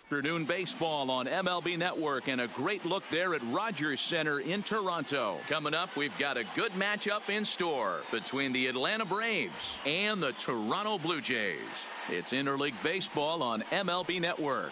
Afternoon baseball on MLB Network, and a great look there at Rogers Center in Toronto. Coming up, we've got a good matchup in store between the Atlanta Braves and the Toronto Blue Jays. It's Interleague Baseball on MLB Network.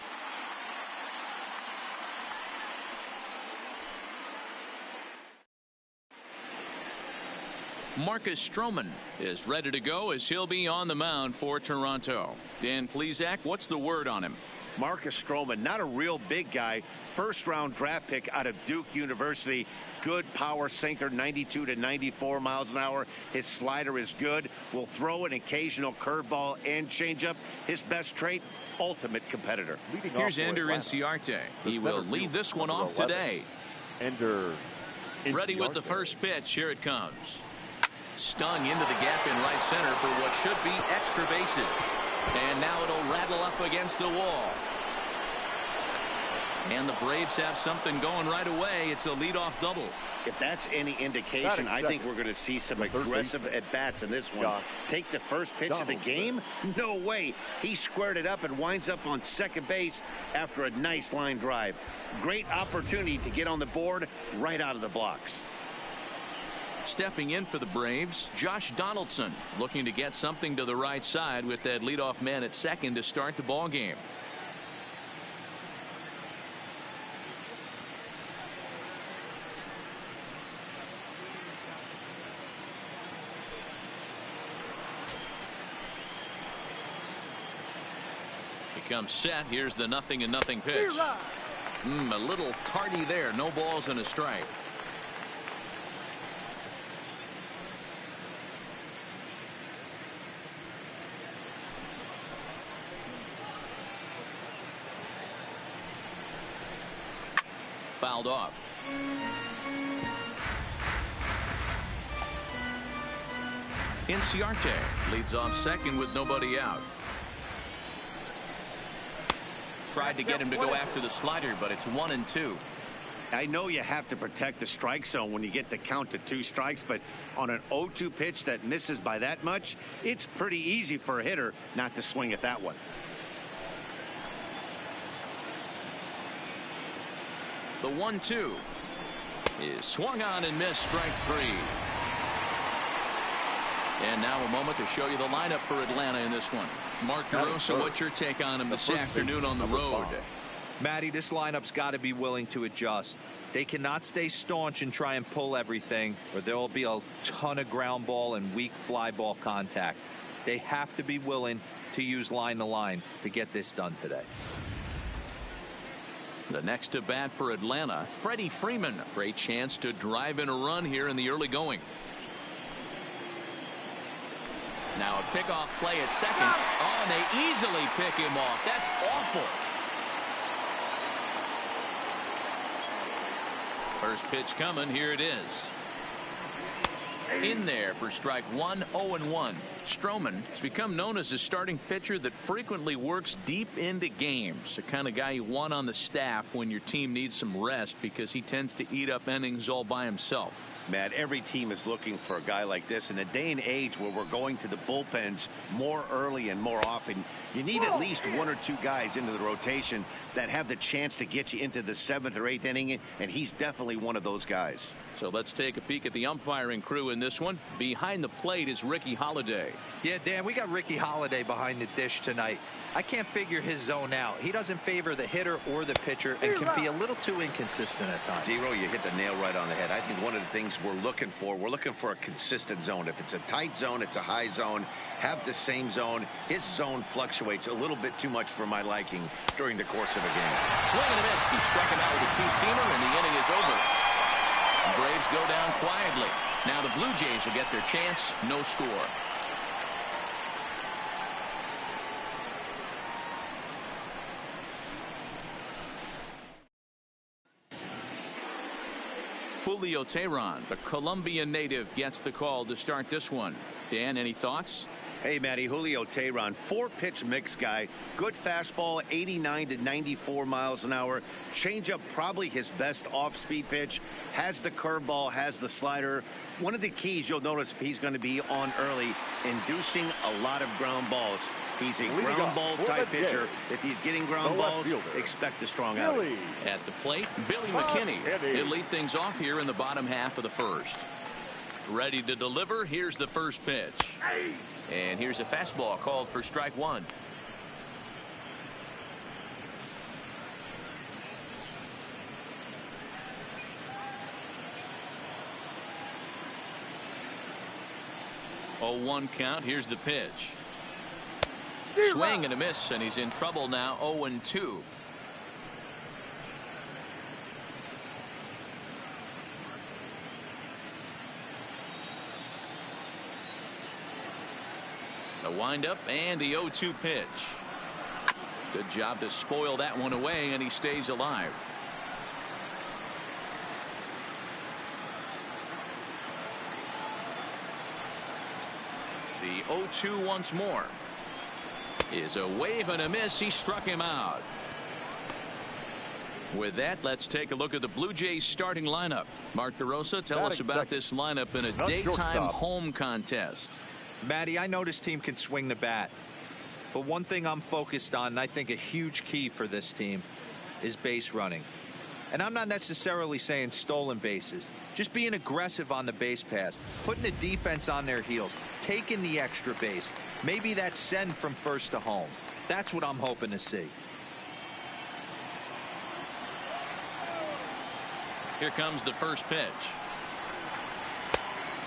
Marcus Stroman is ready to go as he'll be on the mound for Toronto. Dan Plesac, what's the word on him? Marcus Stroman, not a real big guy. First-round draft pick out of Duke University. Good power sinker, 92 to 94 miles an hour. His slider is good. Will throw an occasional curveball and changeup. His best trait, ultimate competitor. Here's Ender Inciarte. He will lead this one off today. Ender ready with the first pitch. Here it comes. Stung into the gap in right center for what should be extra bases. And now it'll rattle up against the wall. And the Braves have something going right away. It's a leadoff double. If that's any indication, I think we're going to see some aggressive at-bats in this one. Take the first pitch of the game? No way. He squared it up and winds up on second base after a nice line drive. Great opportunity to get on the board right out of the blocks. Stepping in for the Braves, Josh Donaldson, looking to get something to the right side with that leadoff man at second to start the ball game. He comes set. Here's the 0-0 pitch. A little tardy there. No balls and a strike. Fouled off. Inciarte leads off second with nobody out. Tried to get him to go after the slider, but it's 1-2. I know you have to protect the strike zone when you get the count to 2 strikes, but on an 0-2 pitch that misses by that much, it's pretty easy for a hitter not to swing at that one. The 1-2 is swung on and missed, strike 3. And now a moment to show you the lineup for Atlanta in this one. Mark DeRosa, what's your take on him this afternoon on the road? Matty, this lineup's got to be willing to adjust. They cannot stay staunch and try and pull everything, or there will be a ton of ground ball and weak fly ball contact. They have to be willing to use line to line to get this done today. The next to bat for Atlanta, Freddie Freeman. Great chance to drive in a run here in the early going. Now a pickoff play at second. Oh, and they easily pick him off. That's awful. First pitch coming. Here it is. In there for strike 1, 0-1. Stroman has become known as a starting pitcher that frequently works deep into games. The kind of guy you want on the staff when your team needs some rest, because he tends to eat up innings all by himself. Matt, every team is looking for a guy like this. In a day and age where we're going to the bullpens more early and more often, you need at least 1 or 2 guys into the rotation that have the chance to get you into the 7th or 8th inning, and he's definitely one of those guys. So let's take a peek at the umpiring crew in this one. Behind the plate is Ricky Holiday. Yeah, Dan, we got Ricky Holiday behind the dish tonight. I can't figure his zone out. He doesn't favor the hitter or the pitcher and can be a little too inconsistent at times. Dero, you hit the nail right on the head. I think one of the things we're looking for a consistent zone. If it's a tight zone, it's a high zone. Have the same zone. His zone fluctuates a little bit too much for my liking during the course of a game. Swing and a miss. He struck him out with a 2-seamer, and the inning is over. The Braves go down quietly. Now the Blue Jays will get their chance. No score. Julio Teheran, the Colombian native, gets the call to start this one. Dan, any thoughts? Hey, Matty, Julio Teheran, 4-pitch mix guy. Good fastball, 89 to 94 miles an hour. Changeup, probably his best off-speed pitch. Has the curveball, has the slider. One of the keys you'll notice if he's going to be on early, inducing a lot of ground balls. He's a ground ball type pitcher. If he's getting ground balls, expect a strong outing. At the plate, Billy McKinney. He'll lead things off here in the bottom half of the first. Ready to deliver. Here's the first pitch. And here's a fastball called for strike one. Oh, 1 count. Here's the pitch. Swing and a miss, and he's in trouble now. 0-2. The windup and the 0-2 pitch. Good job to spoil that one away, and he stays alive. The 0-2 once more. Is a wave and a miss. He struck him out. With that, let's take a look at the Blue Jays starting lineup. Mark DeRosa, tell us about this lineup in a daytime home contest. Matty, I know this team can swing the bat, but one thing I'm focused on, and I think a huge key for this team, is base running. And I'm not necessarily saying stolen bases, just being aggressive on the base pass, putting the defense on their heels, taking the extra base. Maybe that send from first to home. That's what I'm hoping to see. Here comes the first pitch.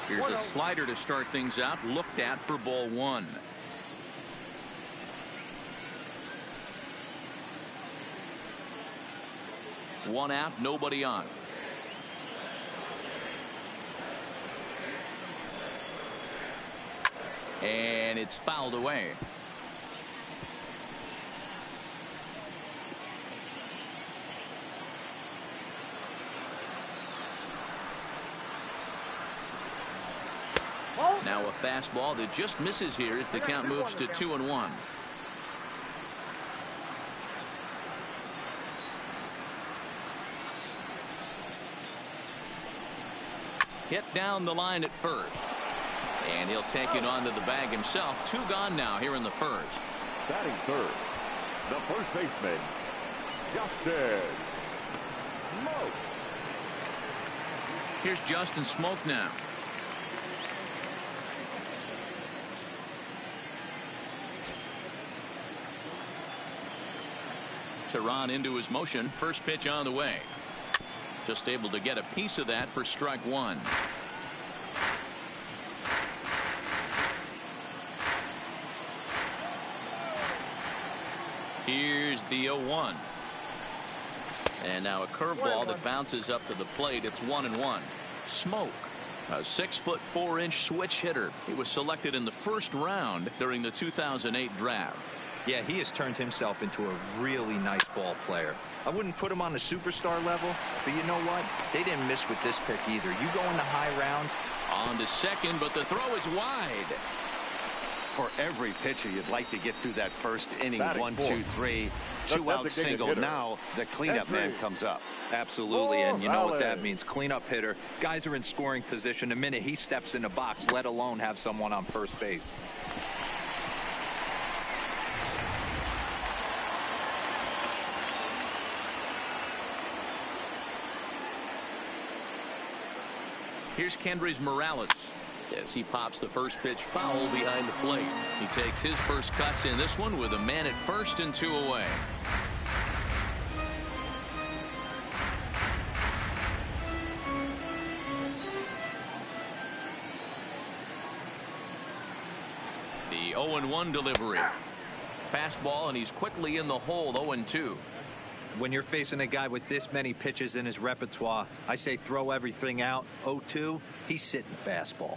Here's a slider to start things out, looked at for ball one. One out, nobody on. And it's fouled away. Now a fastball that just misses here as the count moves to 2-1. Hit down the line at first. And he'll take it onto the bag himself. 2 gone now here in the first. Batting third, the first baseman, Justin Smoak. Here's Justin Smoak now. Teheran into his motion. First pitch on the way. Just able to get a piece of that for strike one. Here's the 0-1. And now a curveball that bounces up to the plate. It's 1-1. Smoak, a 6'4" switch hitter. He was selected in the first round during the 2008 draft. Yeah, he has turned himself into a really nice ball player. I wouldn't put him on a superstar level, but you know what? They didn't miss with this pick either. You go into high rounds. On to second, but the throw is wide. For every pitcher, you'd like to get through that first inning. Batting 1, fourth. 2, 3, 2-out single. Hitter. Now the cleanup man comes up. Absolutely, and you know what that means. Cleanup hitter. Guys are in scoring position the minute he steps in the box, let alone have someone on first base. Here's Kendrys Morales as he pops the first pitch foul behind the plate. He takes his first cuts in this one with a man at first and 2 away. The 0-1 delivery. Fastball, and he's quickly in the hole. 0-2. When you're facing a guy with this many pitches in his repertoire, I say throw everything out. 0-2, he's sitting fastball.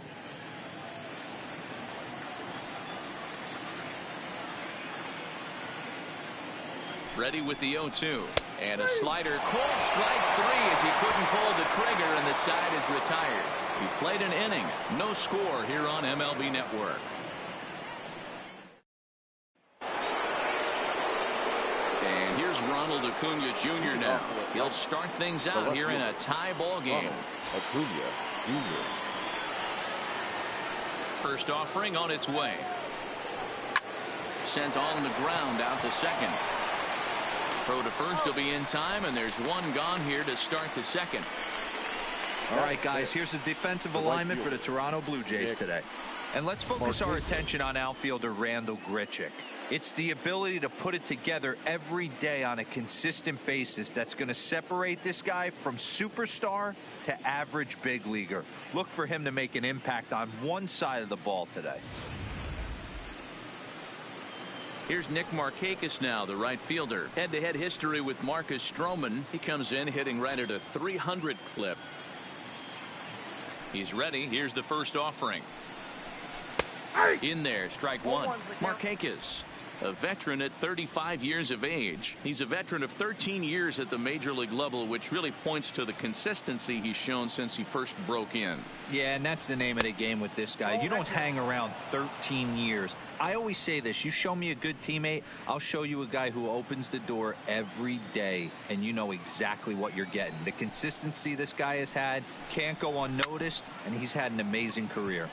Ready with the 0-2. And a slider. Cold strike 3 as he couldn't pull the trigger, and the side is retired. He played an inning. No score here on MLB Network. And here's Ronald Acuna Jr. now. He'll start things out here in a tie ball game. Acuna Jr. First offering on its way. Sent on the ground out to second. Throw to first will be in time, and there's one gone here to start the second. All right, guys, here's the defensive alignment for the Toronto Blue Jays today. And let's focus our attention on outfielder Randal Grichuk. It's the ability to put it together every day on a consistent basis that's going to separate this guy from superstar to average big leaguer. Look for him to make an impact on one side of the ball today. Here's Nick Markakis now, the right fielder. Head-to-head history with Marcus Stroman. He comes in hitting right at a 300 clip. He's ready. Here's the first offering. In there, strike one. Markakis, a veteran at 35 years of age. He's a veteran of 13 years at the major league level, which really points to the consistency he's shown since he first broke in. Yeah, and that's the name of the game with this guy. You don't hang around 13 years. I always say this, you show me a good teammate, I'll show you a guy who opens the door every day, and you know exactly what you're getting. The consistency this guy has had can't go unnoticed, and he's had an amazing career.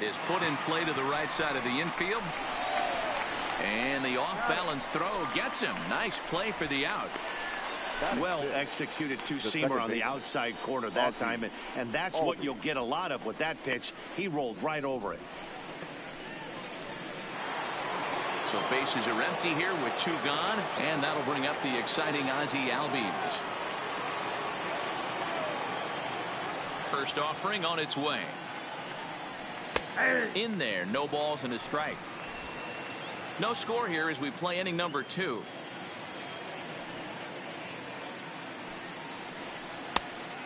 Is put in play to the right side of the infield. And the off-balance throw gets him. Nice play for the out. Well executed two-seamer on the outside corner that time. And that's what you'll get a lot of with that pitch. He rolled right over it. So bases are empty here with two gone. And that'll bring up the exciting Ozzie Albies. First offering on its way. In there, no balls and a strike. No score here as we play inning number 2.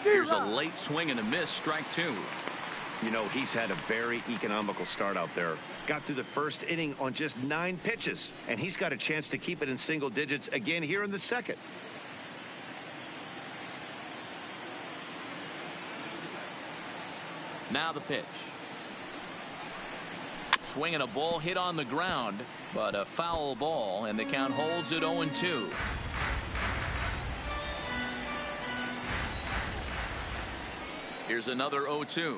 Here's a late swing and a miss, strike 2. You know, he's had a very economical start out there. Got through the first inning on just 9 pitches, and he's got a chance to keep it in single digits again here in the second. Now the pitch. Swinging a ball hit on the ground, but a foul ball, and the count holds at 0-2. Here's another 0-2.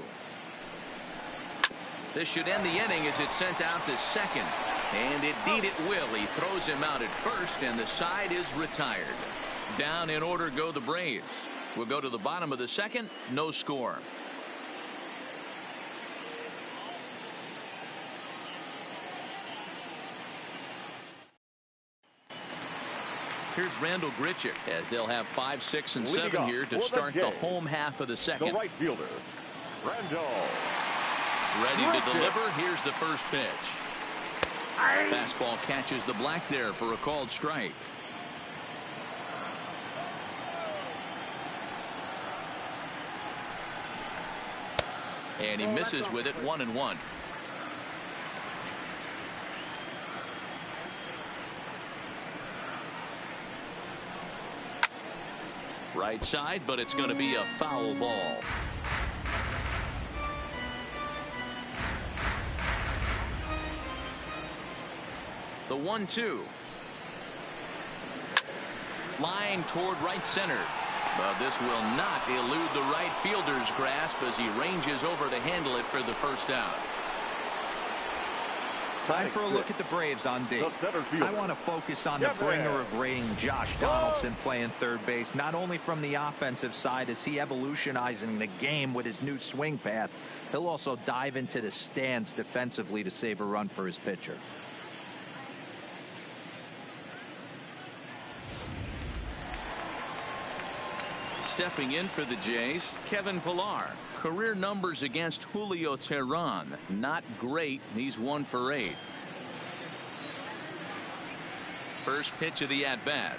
This should end the inning as it's sent out to second. And indeed it will. He throws him out at first, and the side is retired. Down in order go the Braves. We'll go to the bottom of the second. No score. Here's Randal Grichuk as they'll have 5, 6, and 7 here to start the home half of the second. The right fielder, Randal. Ready to deliver. Here's the first pitch. Fastball catches the black there for a called strike. And he misses with it, 1-1. Right side, but it's going to be a foul ball. The 1-2. Line toward right center. But this will not elude the right fielder's grasp as he ranges over to handle it for the first out. Time for a look at the Braves on D. I want to focus on the bringer of rain, Josh Donaldson, playing third base. Not only from the offensive side is he evolutionizing the game with his new swing path, he'll also dive into the stands defensively to save a run for his pitcher. Stepping in for the Jays, Kevin Pillar. Career numbers against Julio Teheran, not great. He's 1 for 8. First pitch of the at-bat.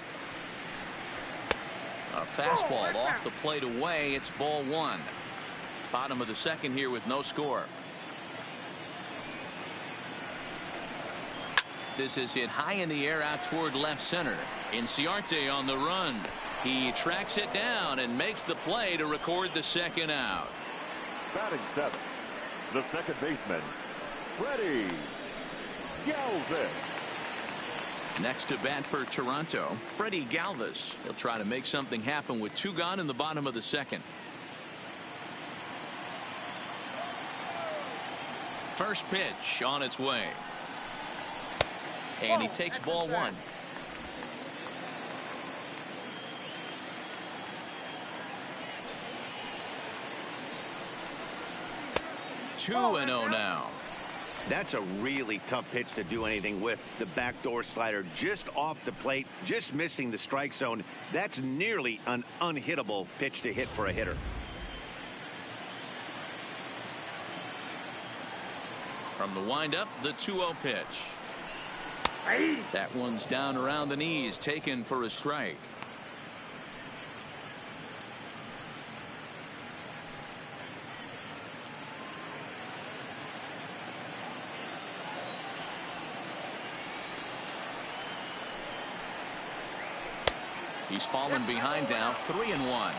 A fastball off the plate away. It's ball 1. Bottom of the second here with no score. This is hit high in the air out toward left center. Inciarte on the run. He tracks it down and makes the play to record the second out. Batting 7, the second baseman, Freddie Galvis. Next to bat for Toronto, Freddie Galvis. He'll try to make something happen with 2 gone in the bottom of the second. First pitch on its way. And he takes ball 1. Two and 0 now. That's a really tough pitch to do anything with. The backdoor slider just off the plate, just missing the strike zone. That's nearly an unhittable pitch to hit for a hitter. From the windup, the 2-0 pitch. That one's down around the knees, taken for a strike. He's fallen behind now, 3-1.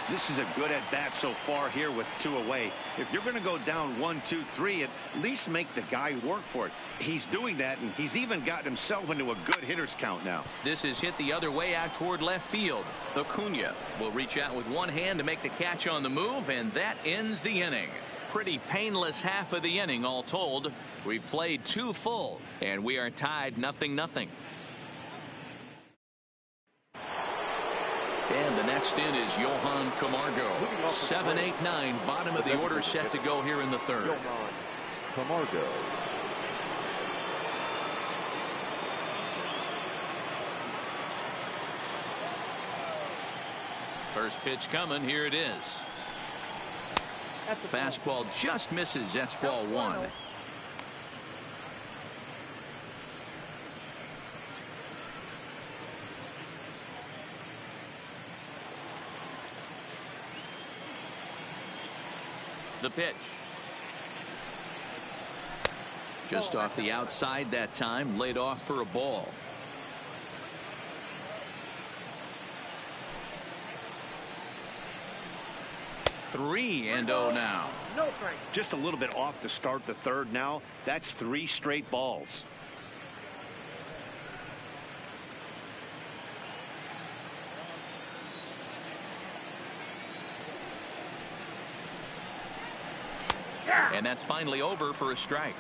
This is a good at bat so far here with 2 away. If you're going to go down 1, 2, 3, at least make the guy work for it. He's doing that, and he's even gotten himself into a good hitter's count now. This is hit the other way out toward left field. Acuna will reach out with one hand to make the catch on the move, and that ends the inning. Pretty painless half of the inning all told. We've played 2 full, and we are tied 0-0. And the next in is Johan Camargo. 7-8-9, bottom of the order set to go here in the third. Johan Camargo. First pitch coming. Here it is. Fastball just misses. That's ball 1. The pitch. Just off the outside that time, laid off for a ball. Three and 0 now. Just a little bit off to start the third now. That's 3 straight balls. And that's finally over for a strike.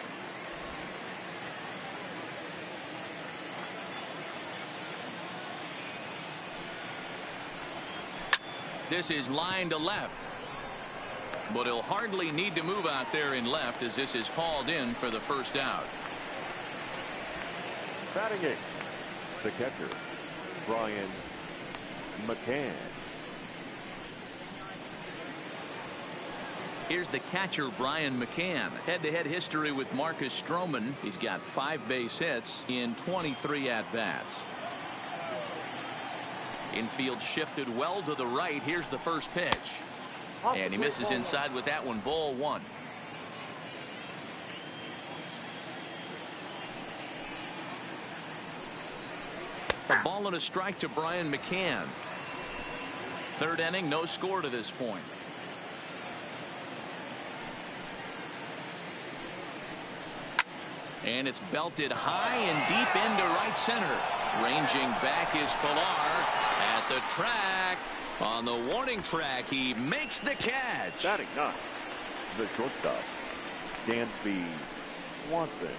This is line to left. But he'll hardly need to move out there in left as this is hauled in for the first out. Batting 8th, the catcher, Brian McCann. Here's the catcher, Brian McCann. Head-to-head history with Marcus Stroman. He's got 5 base hits in 23 at-bats. Infield shifted well to the right. Here's the first pitch. And he misses inside with that one. Ball 1. A ball and a strike to Brian McCann. Third inning, no score to this point. And it's belted high and deep into right center. Ranging back is Pilar at the track. On the warning track, he makes the catch. Batting 9th, the shortstop, Dansby Swanson.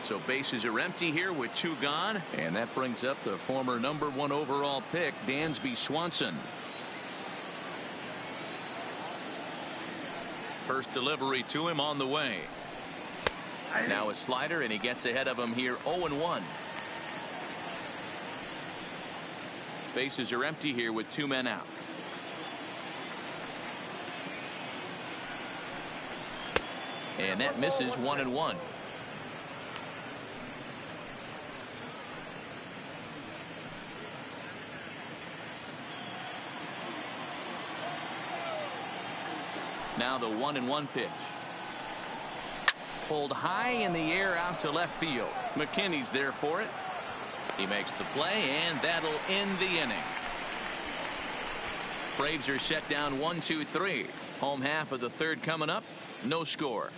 So bases are empty here with 2 gone. And that brings up the former #1 overall pick, Dansby Swanson. First delivery to him on the way. Now a slider, and he gets ahead of him here. 0-1. Bases are empty here with 2 men out. And that misses. 1-1. Now the 1-1 pitch. Pulled high in the air out to left field. McKinney's there for it. He makes the play, and that'll end the inning. Braves are set down 1-2-3. Home half of the third coming up. No score.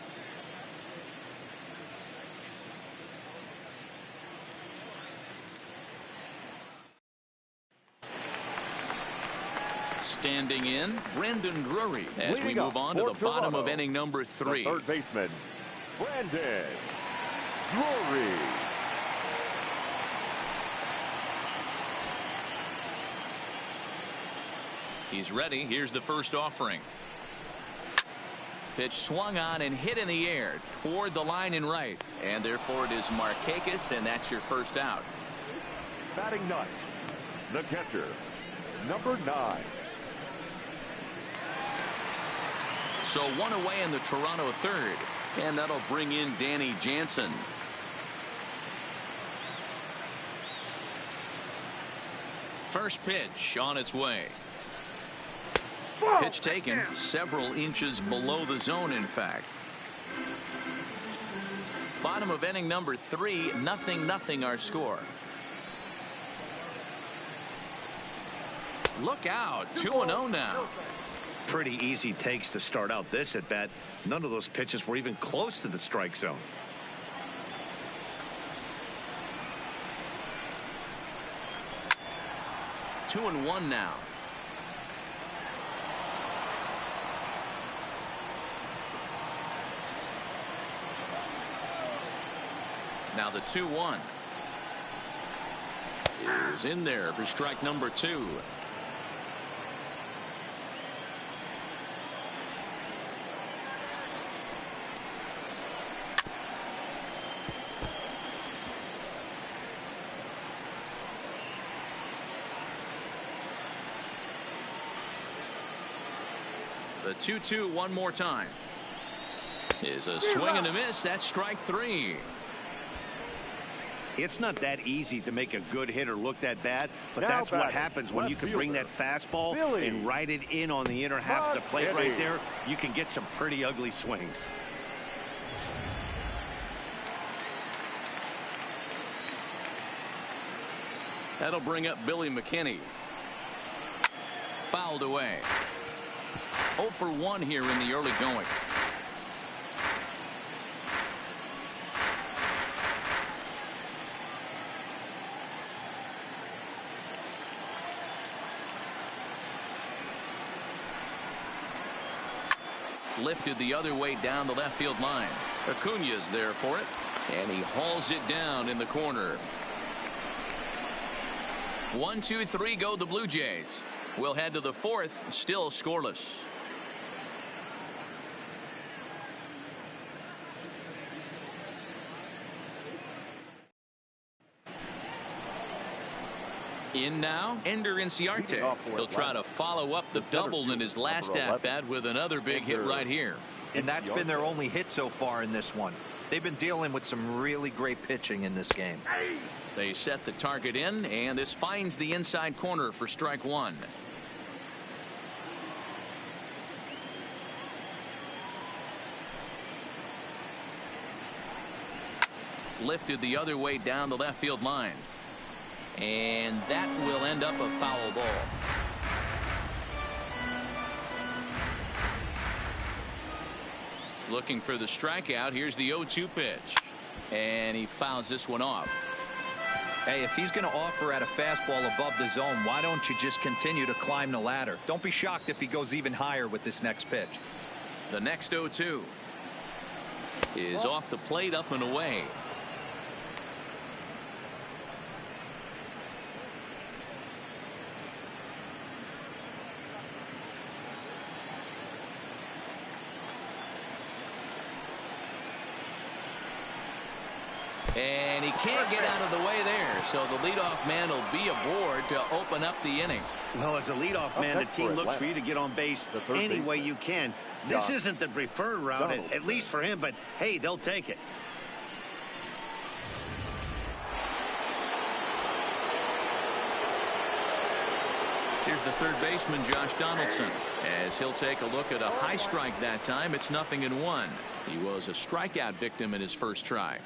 Standing in, Brandon Drury as we move on to the bottom of inning number 3. The third baseman, Brandon Drury. He's ready. Here's the first offering. Pitch swung on and hit in the air toward the line and right. And therefore it is Markakis, and that's your first out. Batting ninth, the catcher, number 9. So one away in the Toronto third. And that'll bring in Danny Jansen. First pitch on its way. Pitch taken several inches below the zone, in fact. Bottom of inning number 3, 0-0 our score. Look out, 2-0 now. Pretty easy takes to start out this at bat. None of those pitches were even close to the strike zone. Two and one now. Now the 2-1 is in there for strike number 2. The 2-2 one more time is a swing and a miss. That's strike 3. It's not that easy to make a good hitter look that bad, but Now that's what batting, happens when left you can bring that fielder, fastball Billy and ride it in on the inner half of the plate right there. You can get some pretty ugly swings. That'll bring up Billy McKinney. Fouled away. 0 for 1 here in the early going. Lifted the other way down the left field line. Acuna's there for it, and he hauls it down in the corner. 1, 2, 3 go the Blue Jays. We'll head to the 4th, still scoreless. In now, Ender Inciarte. He'll try to follow up the double in his last at-bat with another big hit right here. And that's been their only hit so far in this one. They've been dealing with some really great pitching in this game. They set the target in, and this finds the inside corner for strike 1. Lifted the other way down the left field line. And that will end up a foul ball. Looking for the strikeout. Here's the 0-2 pitch. And he fouls this one off. Hey, if he's going to offer at a fastball above the zone, why don't you just continue to climb the ladder? Don't be shocked if he goes even higher with this next pitch. The next 0-2 is off the plate, up and away. And he can't get out of the way there, so the leadoff man will be aboard to open up the inning. Well, as a leadoff man, the team looks for you to get on base any way you can. This isn't the preferred route, at least for him, but hey, they'll take it. Here's the third baseman, Josh Donaldson, as he'll take a look at a high strike that time. It's 0-1. He was a strikeout victim in his first try.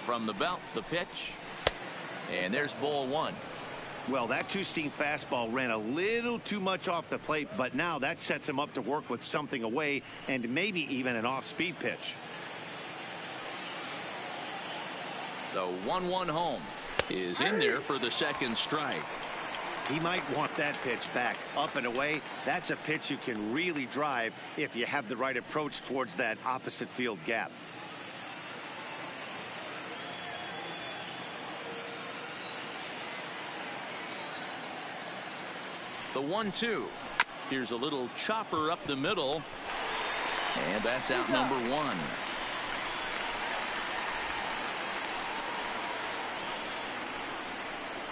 From the belt, the pitch, and there's ball 1. Well, that two-seam fastball ran a little too much off the plate, but now that sets him up to work with something away and maybe even an off-speed pitch. The 1-1 home is in there for the second strike. He might want that pitch back. Up and away, that's a pitch you can really drive if you have the right approach towards that opposite field gap. The 1-2. Here's a little chopper up the middle. And that's out number one.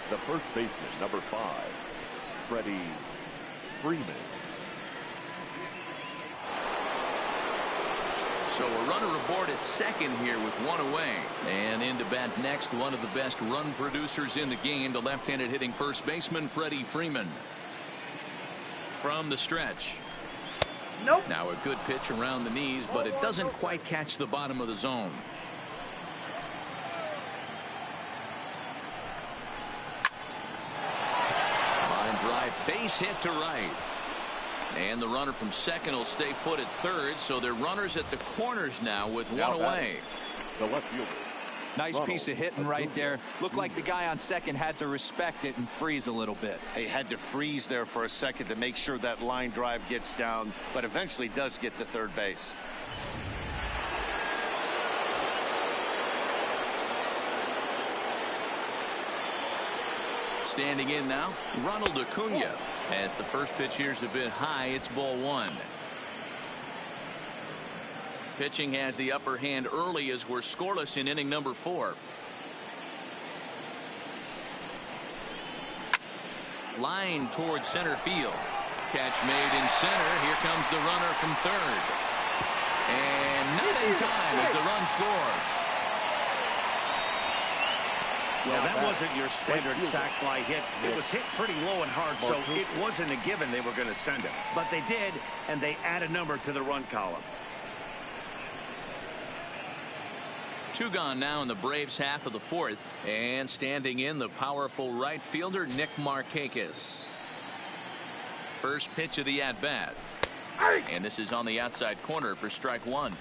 The first baseman, number 5, Freddie Freeman. So a runner aboard at second here with one away. And in to bat next, one of the best run producers in the game, the left-handed hitting first baseman, Freddie Freeman. From the stretch. Nope. Now a good pitch around the knees, but it doesn't quite catch the bottom of the zone. Line drive, base hit to right. And the runner from second will stay put at third, so they're runners at the corners now with one away. The left fielder. Nice piece of hitting right there. Looked like the guy on second had to respect it and freeze a little bit. He had to freeze there for a second to make sure that line drive gets down, but eventually does get to third base. Standing in now, Ronald Acuna. As the first pitch here's a bit high, it's ball one. Pitching has the upper hand early as we're scoreless in inning number 4. Line towards center field. Catch made in center. Here comes the runner from third. And not in time as the run scores. Well, that wasn't your standard sac fly hit. It was hit pretty low and hard, so it wasn't a given they were going to send it. But they did, and they add a number to the run column. 2 gone now in the Braves half of the 4th. And standing in, the powerful right fielder, Nick Markakis. First pitch of the at-bat. And this is on the outside corner for strike one.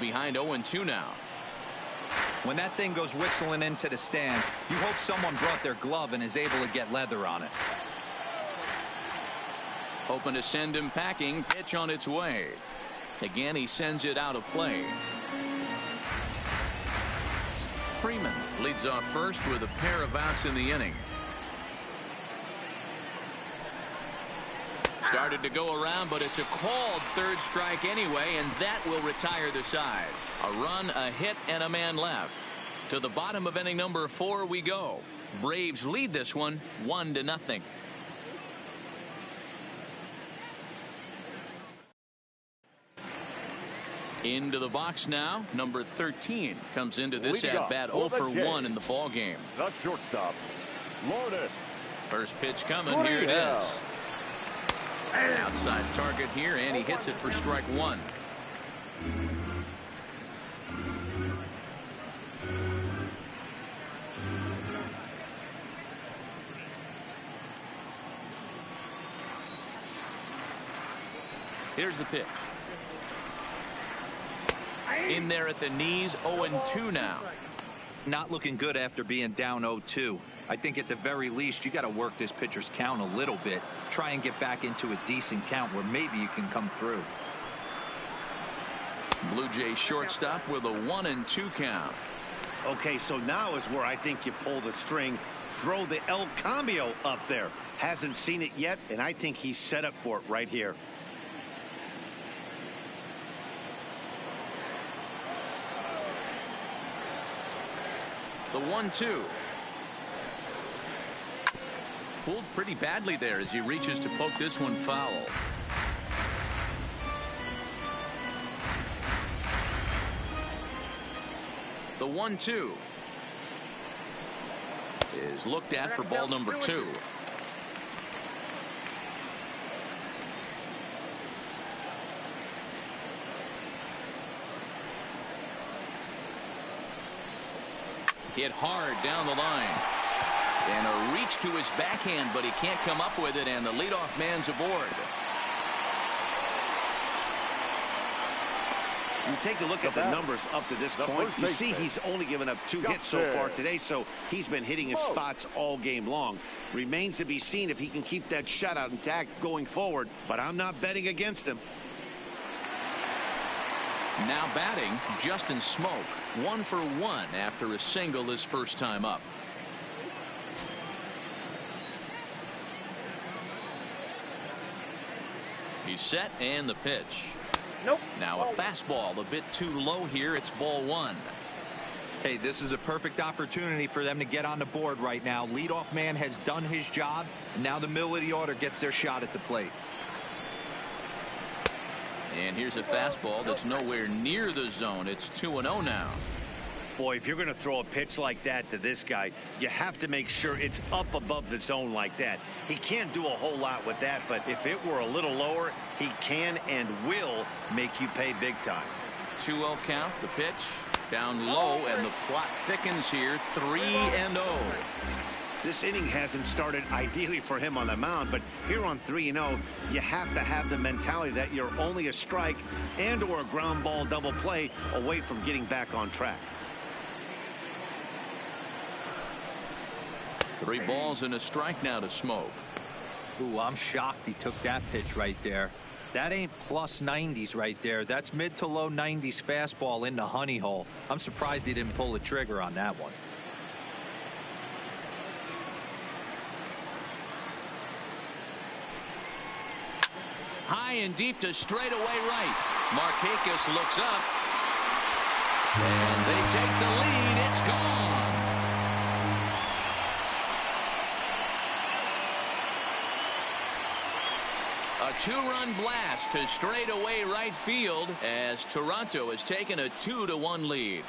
Behind 0-2 now. When that thing goes whistling into the stands, you hope someone brought their glove and is able to get leather on it. Hoping to send him packing. Pitch on its way. Again, he sends it out of play. Freeman leads off first with a pair of outs in the inning. Started to go around, but it's a called third strike anyway, and that will retire the side. A run, a hit, and a man left. To the bottom of inning number 4 we go. Braves lead this one 1-0. Into the box now. Number 13 comes into this at-bat 0 for 1 in the ball game. The shortstop, Lourdes. First pitch coming. Here it is. Outside target here, and he hits it for strike one. Here's the pitch. In there at the knees, 0-2 now. Not looking good after being down 0-2. I think at the very least you got to work this pitcher's count a little bit. Try and get back into a decent count where maybe you can come through. Blue Jays shortstop with a 1-2 count. Okay, so now is where I think you pull the string. Throw the El Cambio up there. Hasn't seen it yet, and I think he's set up for it right here. The 1-2. Pulled pretty badly there as he reaches to poke this one foul. The 1-2 is looked at for ball number 2. Hit hard down the line. And a reach to his backhand, but he can't come up with it, and the leadoff man's aboard. You take a look at the numbers up to this point. You see he's only given up 2 hits so far today, so he's been hitting his spots all game long. Remains to be seen if he can keep that shutout intact going forward, but I'm not betting against him. Now batting, Justin Smoak. 1 for 1 after a single his first time up. He's set and the pitch. Nope. Now a fastball a bit too low here. It's ball 1. Hey, this is a perfect opportunity for them to get on the board right now. Leadoff man has done his job, and now the middle of the order gets their shot at the plate. And here's a fastball that's nowhere near the zone. It's 2-0 now. Boy, if you're going to throw a pitch like that to this guy, you have to make sure it's up above the zone like that. He can't do a whole lot with that, but if it were a little lower, he can and will make you pay big time. 2-0 count. The pitch down low, and the plot thickens here. 3-0. This inning hasn't started ideally for him on the mound, but here on 3-0, you have to have the mentality that you're only a strike and or a ground ball double play away from getting back on track. 3 balls and a strike now to Smoak. Ooh, I'm shocked he took that pitch right there. That ain't plus 90s right there. That's mid to low 90s fastball in the honey hole. I'm surprised he didn't pull the trigger on that one. High and deep to straightaway right. Markakis looks up. And they take the lead. It's gone. A 2-run blast to straightaway right field as Toronto has taken a 2-1 lead.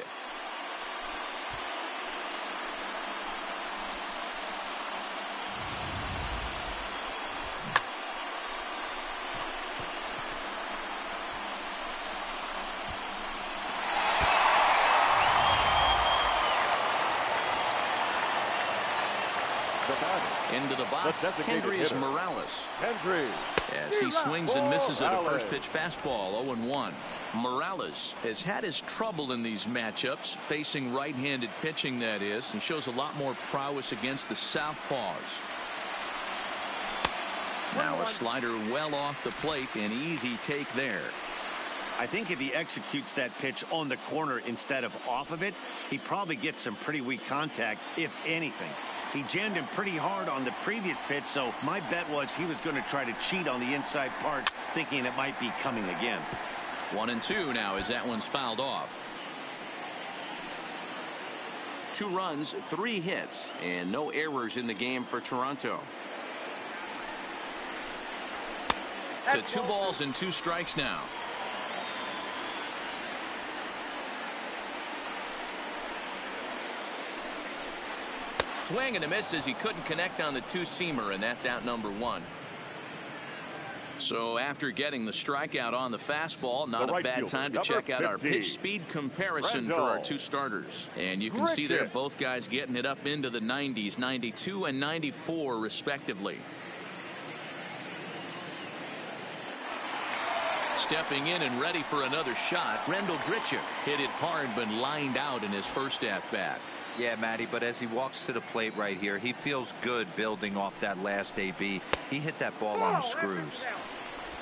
Into the box, Kendrys Morales. As he swings and misses at a first pitch fastball, 0-1. Morales has had his trouble in these matchups, facing right-handed pitching, that is, and shows a lot more prowess against the southpaws. Now a slider well off the plate, an easy take there. I think if he executes that pitch on the corner instead of off of it, he probably gets some pretty weak contact, if anything. He jammed him pretty hard on the previous pitch, so my bet was he was going to try to cheat on the inside part, thinking it might be coming again. 1-2 now as that one's fouled off. 2 runs, 3 hits, and no errors in the game for Toronto. To 2 balls and 2 strikes now. Swing and a miss as he couldn't connect on the 2-seamer, and that's out number 1. So after getting the strikeout on the fastball, not a bad time to check out our pitch speed comparison for our 2 starters. And you can see there both guys getting it up into the 90s, 92 and 94 respectively. Stepping in and ready for another shot, Randal Grichuk hit it hard but lined out in his first at-bat. Yeah, Matty, but as he walks to the plate right here, he feels good building off that last AB. He hit that ball on the screws.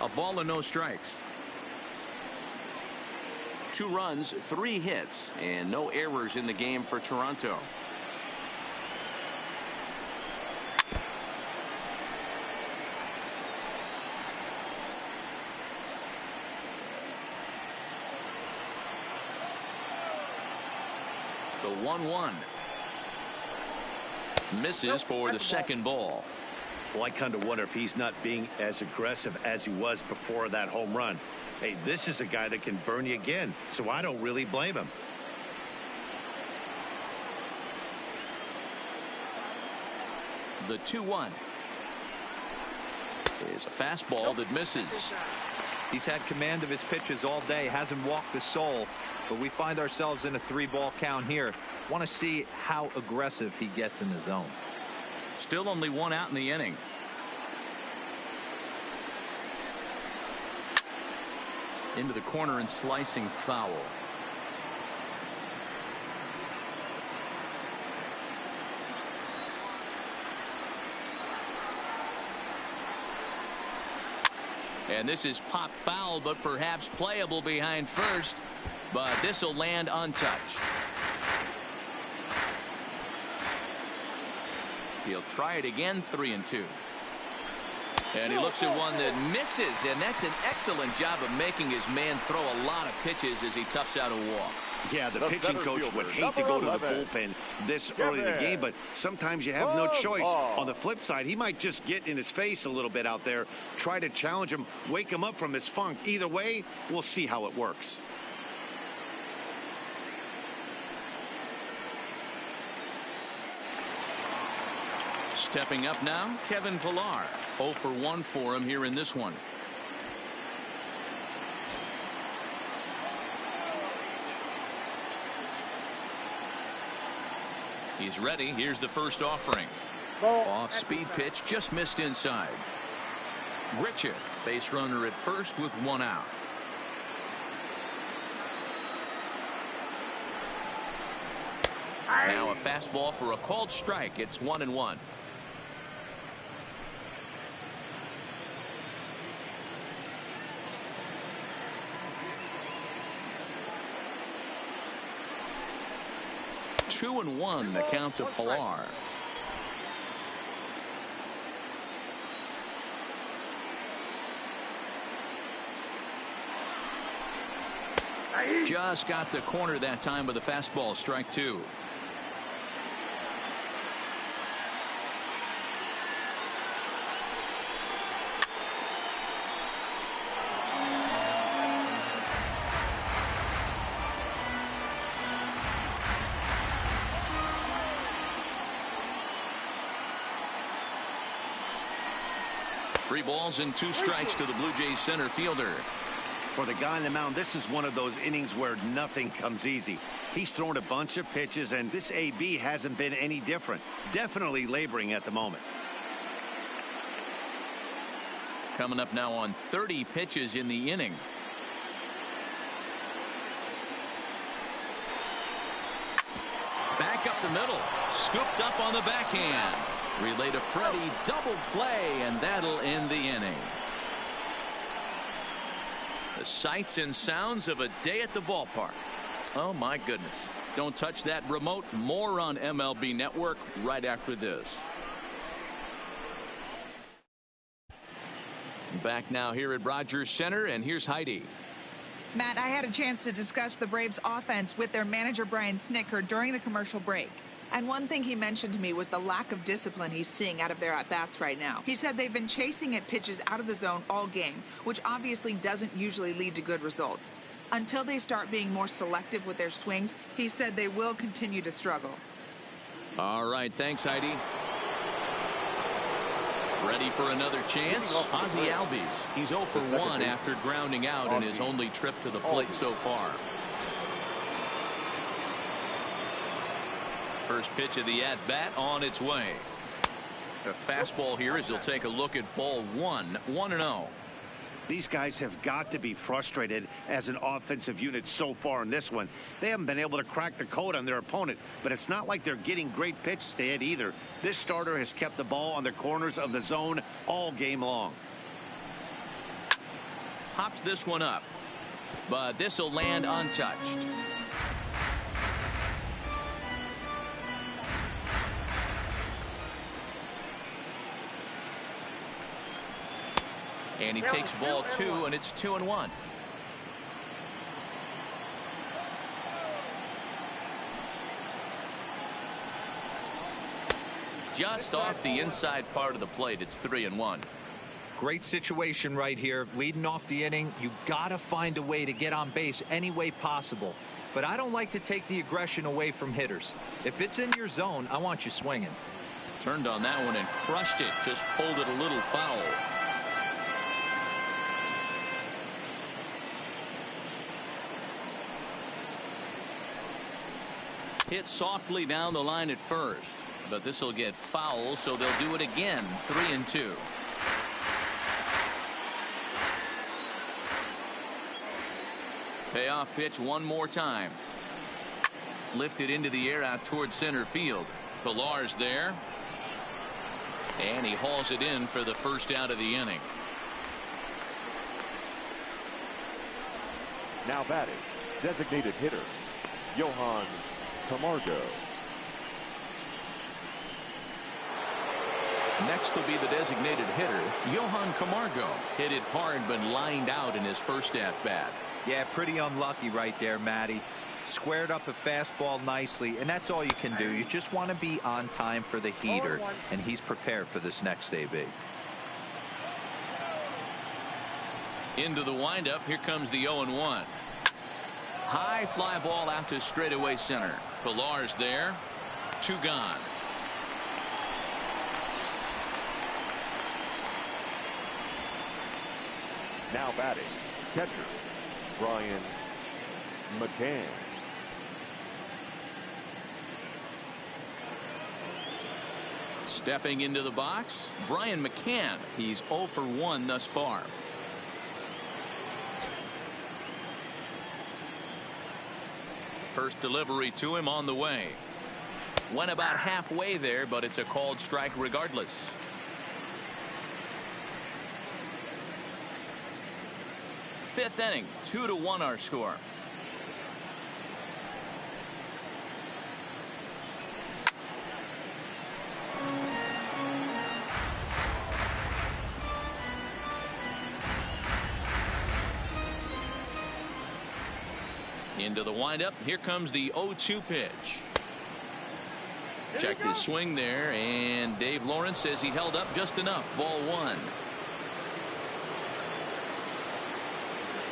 A ball and no strikes. 2 runs, 3 hits, and no errors in the game for Toronto. The 1-1. Misses for the second ball. Well, I kind of wonder if he's not being as aggressive as he was before that home run. Hey, this is a guy that can burn you again, so I don't really blame him. The 2-1 is a fastball that misses. He's had command of his pitches all day, hasn't walked a soul, but we find ourselves in a 3-ball count here. Want to see how aggressive he gets in the zone. Still only 1 out in the inning. Into the corner and slicing foul. And this is pop foul, but perhaps playable behind first. But this will land untouched. He'll try it again, 3-2. And he looks at one that misses, and that's an excellent job of making his man throw a lot of pitches as he toughs out a walk. Yeah, the pitching coach would hate to go to the bullpen this early in the game, but sometimes you have no choice. On the flip side, he might just get in his face a little bit out there, try to challenge him, wake him up from his funk. Either way, we'll see how it works. Stepping up now, Kevin Pillar. 0 for 1 for him here in this one. He's ready. Here's the first offering. Off speed pitch, just missed inside. Grichuk, base runner at first with 1 out. Now a fastball for a called strike. It's 1-1. Two and 1 the count to Pillar. Just got the corner that time with a fastball. Strike 2. Three balls and 2 strikes to the Blue Jays center fielder. For the guy on the mound, this is one of those innings where nothing comes easy. He's thrown a bunch of pitches, and this AB hasn't been any different. Definitely laboring at the moment. Coming up now on 30 pitches in the inning. Back up the middle. Scooped up on the backhand. Relay to Freddie, double play, and that'll end the inning. The sights and sounds of a day at the ballpark. Oh my goodness. Don't touch that remote. More on MLB Network right after this. Back now here at Rogers Center, and here's Heidi. Matt, I had a chance to discuss the Braves offense with their manager Brian Snitker during the commercial break. And one thing he mentioned to me was the lack of discipline he's seeing out of their at-bats right now. He said they've been chasing at pitches out of the zone all game, which obviously doesn't usually lead to good results. Until they start being more selective with their swings, he said they will continue to struggle. All right, thanks, Heidi. Ready for another chance? Ozzie Albies. He's 0 for 1 after grounding out in his only trip to the plate so far. First pitch of the at-bat on its way. The fastball here as he'll take a look at ball 1. 1-0. These guys have got to be frustrated as an offensive unit so far in this one. They haven't been able to crack the code on their opponent, but it's not like they're getting great pitches to hit either. This starter has kept the ball on the corners of the zone all game long. Hops this one up, but this will land untouched. And he takes ball 2, and it's 2-1. Just off the inside part of the plate, it's 3-1. Great situation right here. Leading off the inning, you got to find a way to get on base any way possible. But I don't like to take the aggression away from hitters. If it's in your zone, I want you swinging. Turned on that one and crushed it. Just pulled it a little foul. Hit softly down the line at first, but this will get foul, so they'll do it again. 3-2. Payoff pitch one more time. Lifted into the air out towards center field. Pilar's there. And he hauls it in for the first out of the inning. Now batting, designated hitter, Johan Camargo. Next will be the designated hitter, Johan Camargo. Hit it hard but lined out in his first at-bat. Yeah, pretty unlucky right there, Matty. Squared up a fastball nicely, and that's all you can do. You just want to be on time for the heater, and he's prepared for this next AB. Into the windup, here comes the 0-1. High fly ball out to straightaway center. Pilar's there. 2 gone. Now batting, catcher, Brian McCann. Stepping into the box, Brian McCann. He's 0 for 1 thus far. First delivery to him on the way. Went about halfway there, but it's a called strike regardless. Fifth inning, 2-1 our score. Into the windup. Here comes the 0-2 pitch. Checked his swing there, and Dave Lawrence says he held up just enough. Ball 1.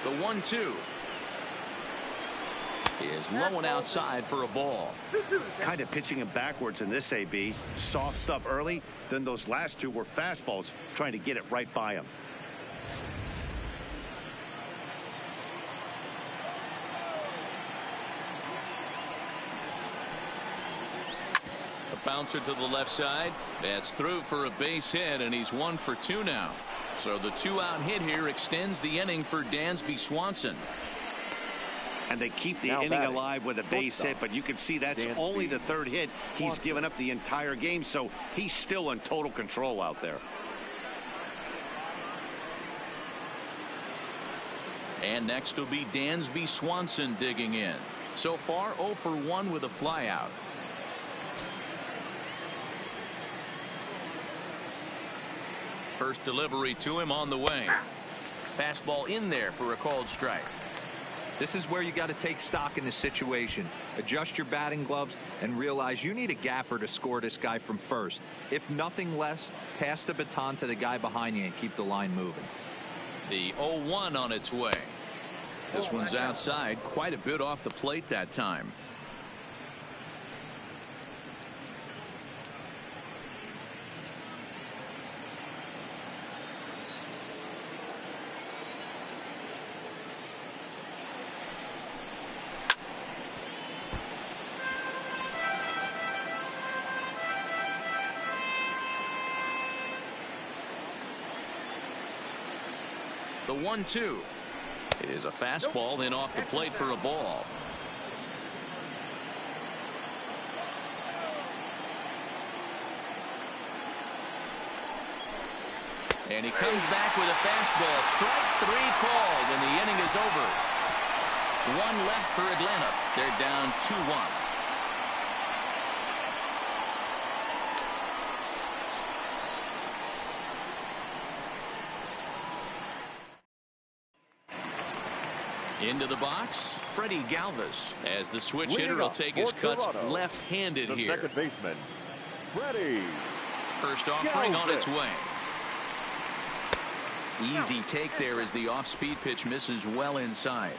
The 1-2 is low and outside for a ball. Kind of pitching him backwards in this AB. Soft stuff early, then those last 2 were fastballs, trying to get it right by him. Bouncer to the left side. That's through for a base hit, and he's 1 for 2 now. So the 2-out hit here extends the inning for Dansby Swanson. And they keep the inning alive with a base hit, but you can see that's only the 3rd hit. He's given up the entire game, so he's still in total control out there. And next will be Dansby Swanson digging in. So far 0 for 1 with a flyout. First delivery to him on the way. Fastball in there for a called strike. This is where you got to take stock in the situation. Adjust your batting gloves and realize you need a gapper to score this guy from first. If nothing less, pass the baton to the guy behind you and keep the line moving. The 0-1 on its way. This one's outside, quite a bit off the plate that time. The 1-2 is a fastball, then off the plate for a ball. And he comes back with a fastball. Strike 3 called, and the inning is over. 1 left for Atlanta. They're down 2-1. Into the box, Freddie Galvis, as the switch hitter will take his cuts left-handed here. Second baseman, Freddie. First offering on its way. Easy take there as the off-speed pitch misses well inside.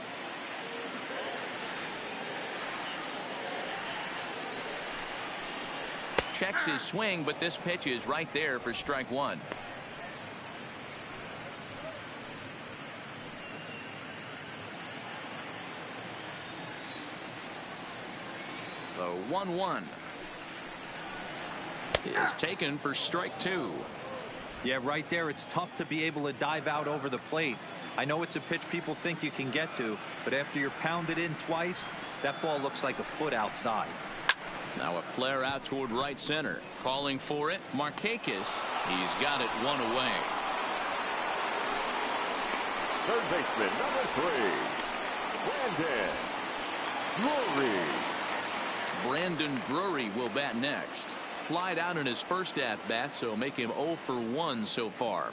Checks his swing, but this pitch is right there for strike 1. The 1-1 is taken for strike 2. Yeah, right there, it's tough to be able to dive out over the plate. I know it's a pitch people think you can get to, but after you're pounded in twice, that ball looks like a foot outside. Now a flare out toward right center. Calling for it, Markakis. He's got it one away. Third baseman, number 3, Brandon Drury. Brandon Drury will bat next. Flied out in his first at-bat, so make him 0 for 1 so far.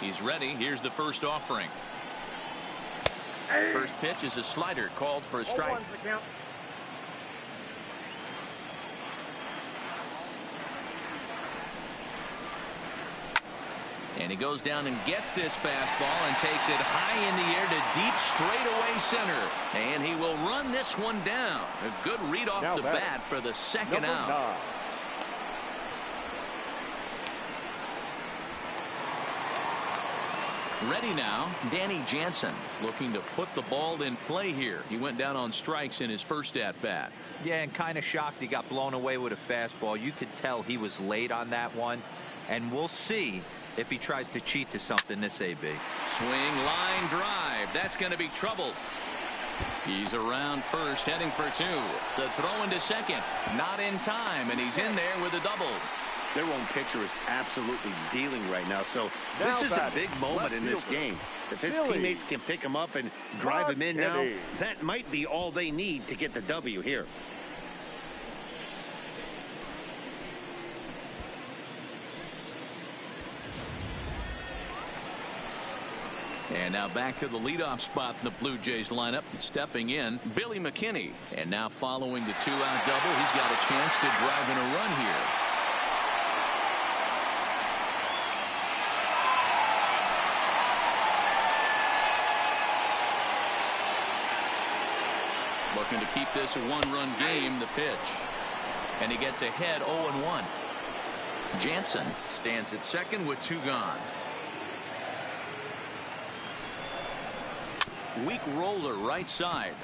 He's ready. Here's the first offering. First pitch is a slider called for a strike. And he goes down and gets this fastball and takes it high in the air to deep straightaway center. And he will run this one down. A good read off the bat for the second out. 9. Ready now, Danny Jansen looking to put the ball in play here. He went down on strikes in his first at-bat. Yeah, and kind of shocked he got blown away with a fastball. You could tell he was late on that one, and we'll see if he tries to cheat to something this AB. Swing, line drive. That's going to be trouble. He's around first, heading for 2. The throw into second, not in time, and he's in there with a double. Their own pitcher is absolutely dealing right now, so this is a big moment in this game. If his teammates can pick him up and drive him in now, that might be all they need to get the W here. And now back to the leadoff spot in the Blue Jays lineup. Stepping in, Billy McKinney. And now following the 2-out double, he's got a chance to drive in a run here. Looking to keep this a 1-run game, the pitch. And he gets ahead 0-1. Jansen stands at second with 2 gone. Weak roller right side.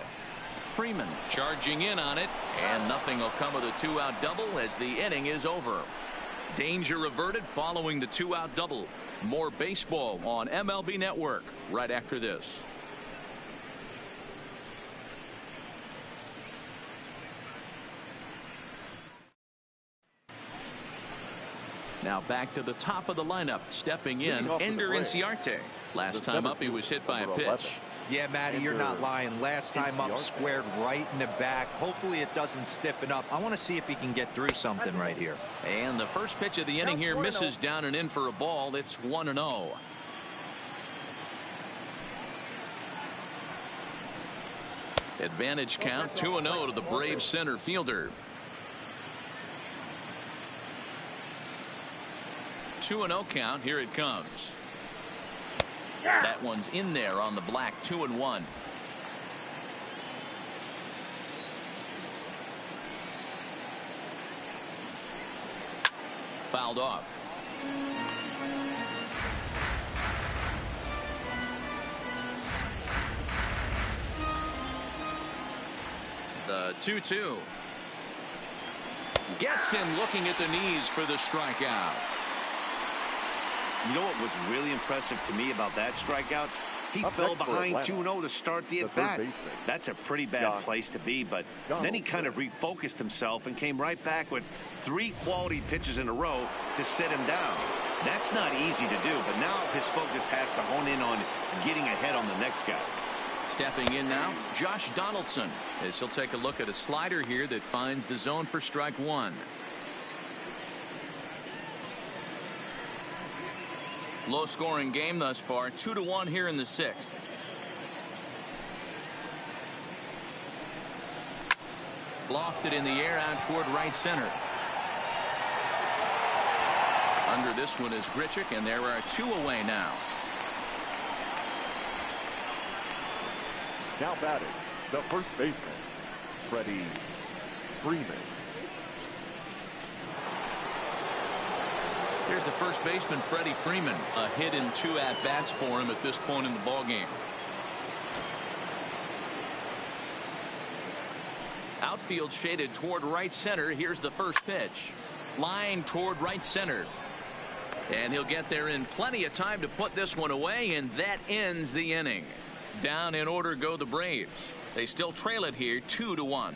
Freeman charging in on it, and nothing will come of the 2-out double as the inning is over. Danger averted following the 2-out double. More baseball on MLB Network right after this. Now back to the top of the lineup. Stepping in, Ender Inciarte. Last time up, he was hit by a pitch. Yeah, Matty, you're not lying. Last time up, squared right in the back. Hopefully it doesn't stiffen up. I want to see if he can get through something right here. And the first pitch of the inning here misses down and in for a ball. It's 1-0. Advantage count 2-0 to the Braves center fielder. 2-0 count. Here it comes. That one's in there on the black. 2-1. Fouled off. The 2-2. Gets him looking at the knees for the strikeout. You know what was really impressive to me about that strikeout? He fell behind 2-0 to start the at-bat. That's a pretty bad place to be, but then he kind of refocused himself and came right back with 3 quality pitches in a row to sit him down. That's not easy to do, but now his focus has to hone in on getting ahead on the next guy. Stepping in now, Josh Donaldson, as he'll take a look at a slider here that finds the zone for strike 1. Low scoring game thus far, 2-1 here in the 6th. Lofted in the air out toward right center. Under this one is Grichuk, and there are 2 away now. Now batting, the first baseman, Freddie Freeman. Here's the first baseman, Freddie Freeman. A hit in 2 at-bats for him at this point in the ballgame. Outfield shaded toward right center. Here's the first pitch. Line toward right center. And he'll get there in plenty of time to put this one away, and that ends the inning. Down in order go the Braves. They still trail it here 2-1.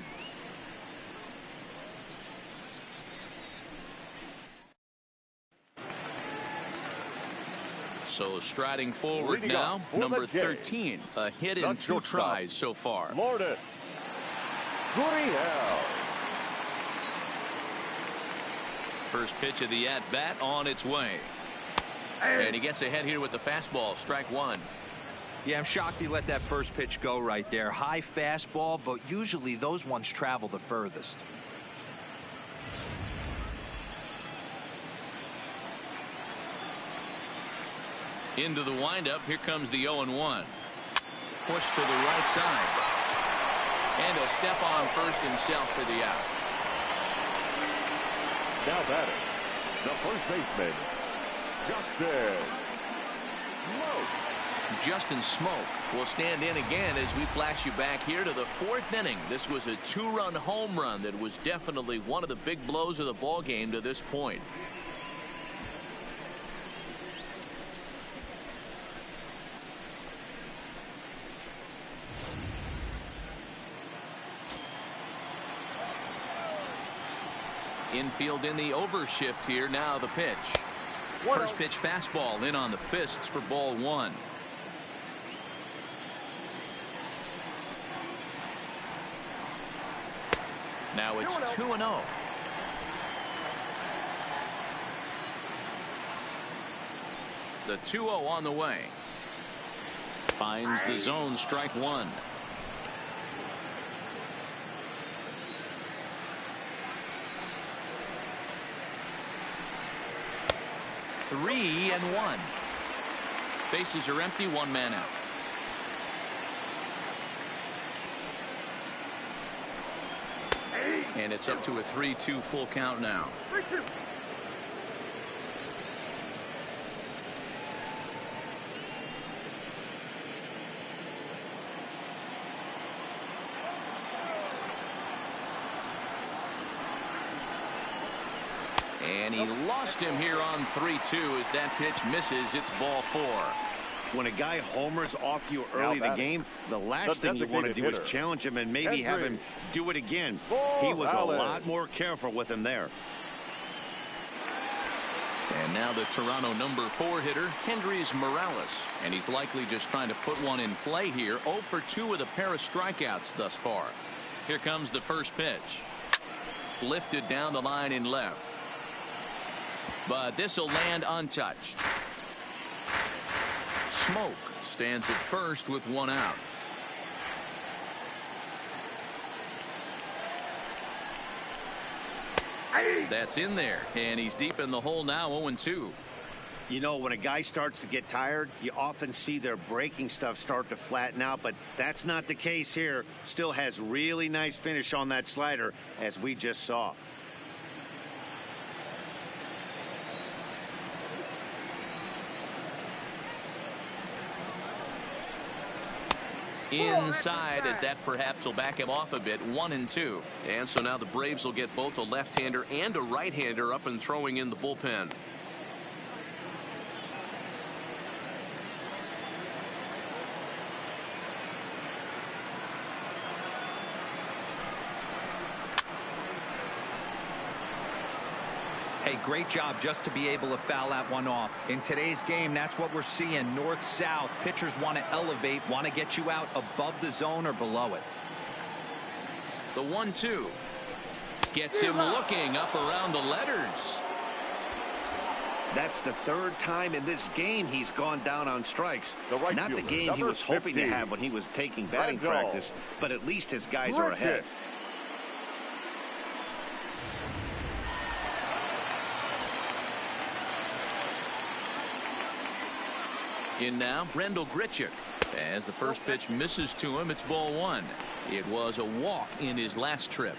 So striding forward now, number 13. A hit in 2 tries so far. Lourdes Gurriel. First pitch of the at-bat on its way. And he gets ahead here with the fastball. Strike one. Yeah, I'm shocked he let that first pitch go right there. High fastball, but usually those ones travel the furthest. Into the windup. Here comes the 0-1. Push to the right side. And he'll step on first himself for the out. Now batting, the first baseman, Justin Smoak. Justin Smoak will stand in again as we flash you back here to the 4th inning. This was a 2-run home run that was definitely one of the big blows of the ball game to this point. Infield in the overshift here. Now the pitch. First pitch fastball in on the fists for ball 1. Now it's 2-0. The 2-0 on the way. Finds the zone. Strike one. Three and one. Bases are empty. One man out. And it's up to a 3-2 full count now. And he lost him here on 3-2 as that pitch misses. It's ball 4. When a guy homers off you early in the game, the last thing you want to do is challenge him and maybe have him do it again. He was a lot more careful with him there. And now the Toronto number 4 hitter, Kendrys Morales. And he's likely just trying to put one in play here. 0 for 2 with a pair of strikeouts thus far. Here comes the first pitch. Lifted down the line in left. But this will land untouched. Smoak stands at first with one out. That's in there, and he's deep in the hole now. 0-2. You know, when a guy starts to get tired, you often see their breaking stuff start to flatten out, but that's not the case here. Still has really nice finish on that slider, as we just saw. Inside, as that perhaps will back him off a bit. 1-2. And so now the Braves will get both a left-hander and a right-hander up and throwing in the bullpen. Hey, great job just to be able to foul that one off. In today's game, that's what we're seeing. North-south. Pitchers want to elevate, want to get you out above the zone or below it. The 1-2. Gets him looking up around the letters. That's the 3rd time in this game he's gone down on strikes. Not the game he was hoping to have when he was taking batting practice, but at least his guys are ahead. In now, Brendel Grichuk. As the first pitch misses to him, it's ball 1. It was a walk in his last trip.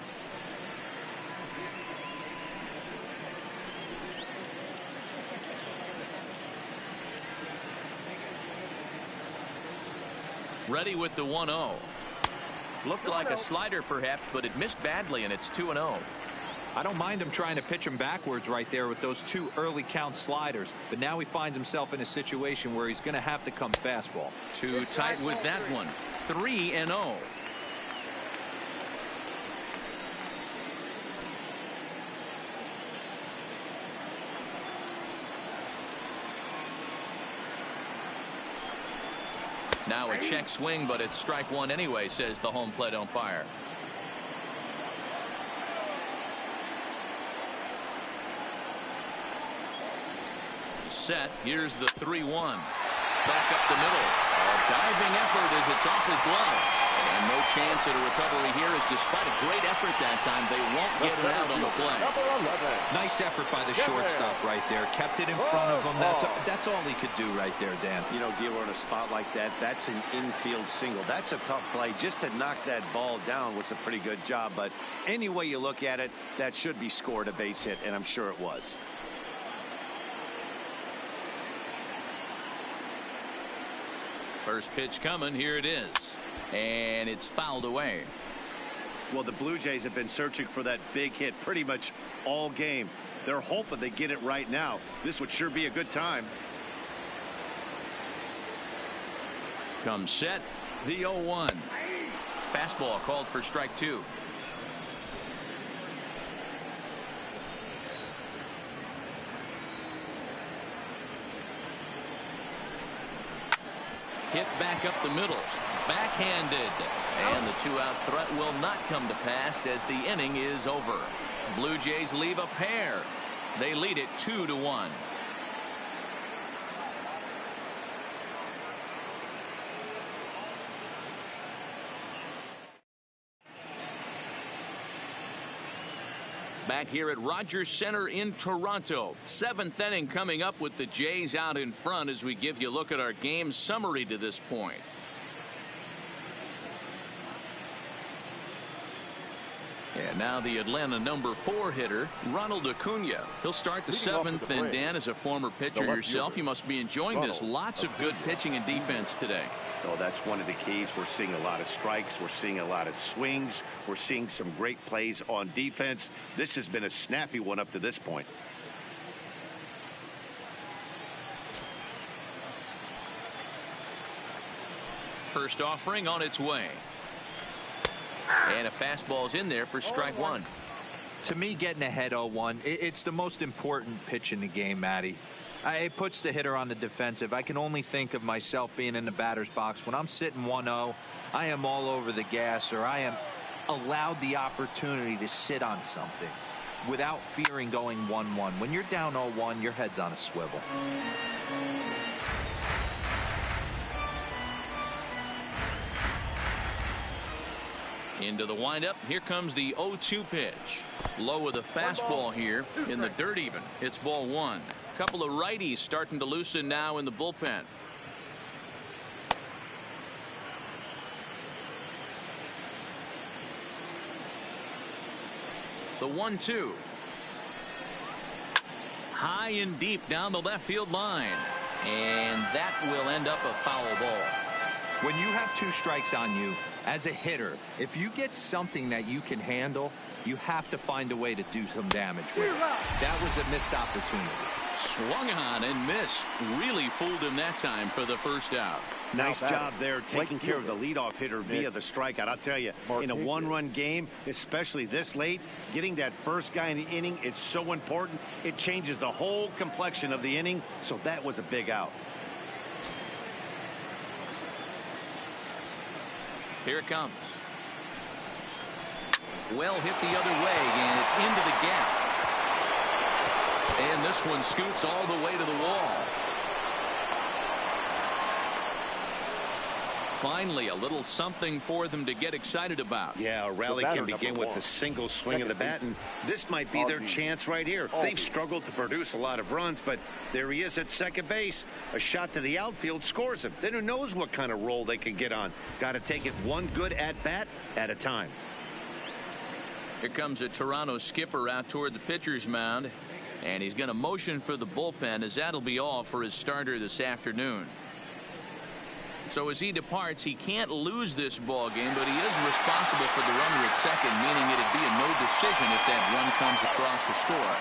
Ready with the 1-0. Looked like a slider perhaps, but it missed badly, and it's 2-0. I don't mind him trying to pitch him backwards right there with those 2 early count sliders, but now he finds himself in a situation where he's going to have to come fastball. Too tight with that one. 3-0. Now a check swing, but it's strike 1 anyway, says the home plate umpire. Set. Here's the 3-1. Back up the middle. A diving effort as it's off his glove. And no chance at a recovery here, as despite a great effort that time, they won't get it out on the play. Nice effort by the shortstop right there. Kept it in front of him. That's all he could do right there, Dan. You know, Gil, in a spot like that, that's an infield single. That's a tough play. Just to knock that ball down was a pretty good job. But any way you look at it, that should be scored a base hit, and I'm sure it was. First pitch coming. Here it is. And it's fouled away. Well, the Blue Jays have been searching for that big hit pretty much all game. They're hoping they get it right now. This would sure be a good time. Comes set. The 0-1. Fastball called for strike 2. Hit back up the middle. Backhanded. And the 2-out threat will not come to pass as the inning is over. Blue Jays leave a pair. They lead it 2-1. Back here at Rogers Center in Toronto. 7th inning coming up with the Jays out in front as we give you a look at our game summary to this point. And now the Atlanta number 4 hitter, Ronald Acuna. He'll start the 7th, and Dan, as a former pitcher yourself, you must be enjoying this. Lots of good pitching and defense today. Oh, that's one of the keys. We're seeing a lot of strikes. We're seeing a lot of swings. We're seeing some great plays on defense. This has been a snappy one up to this point. First offering on its way. And a fastball's in there for strike 1. To me, getting ahead 0-1, it's the most important pitch in the game, Matty. It puts the hitter on the defensive. I can only think of myself being in the batter's box. When I'm sitting 1-0, I am all over the gas, or I am allowed the opportunity to sit on something without fearing going 1-1. When you're down 0-1, your head's on a swivel. Into the windup. Here comes the 0-2 pitch. Low with a fastball here in the dirt even. It's ball 1. Couple of righties starting to loosen now in the bullpen. The 1-2. High and deep down the left field line. And that will end up a foul ball. When you have 2 strikes on you, as a hitter, if you get something that you can handle, you have to find a way to do some damage with it. That was a missed opportunity. Swung on and missed. Really fooled him that time for the first out. Nice job there taking care of the leadoff hitter via the strikeout. I'll tell you, in a one-run game, especially this late, getting that first guy in the inning, it's so important. It changes the whole complexion of the inning, so that was a big out. Here it comes. Well hit the other way, and it's into the gap. And this one scoots all the way to the wall. Finally, a little something for them to get excited about. Yeah, a rally can begin with a single swing of the bat, and this might be their chance right here. They've struggled to produce a lot of runs, but there he is at second base. A shot to the outfield scores him. Then who knows what kind of roll they can get on. Got to take it one good at-bat at a time. Here comes a Toronto skipper out toward the pitcher's mound, and he's going to motion for the bullpen, as that'll be all for his starter this afternoon. So as he departs, he can't lose this ball game, but he is responsible for the runner at second, meaning it'd be a no decision if that run comes across the score.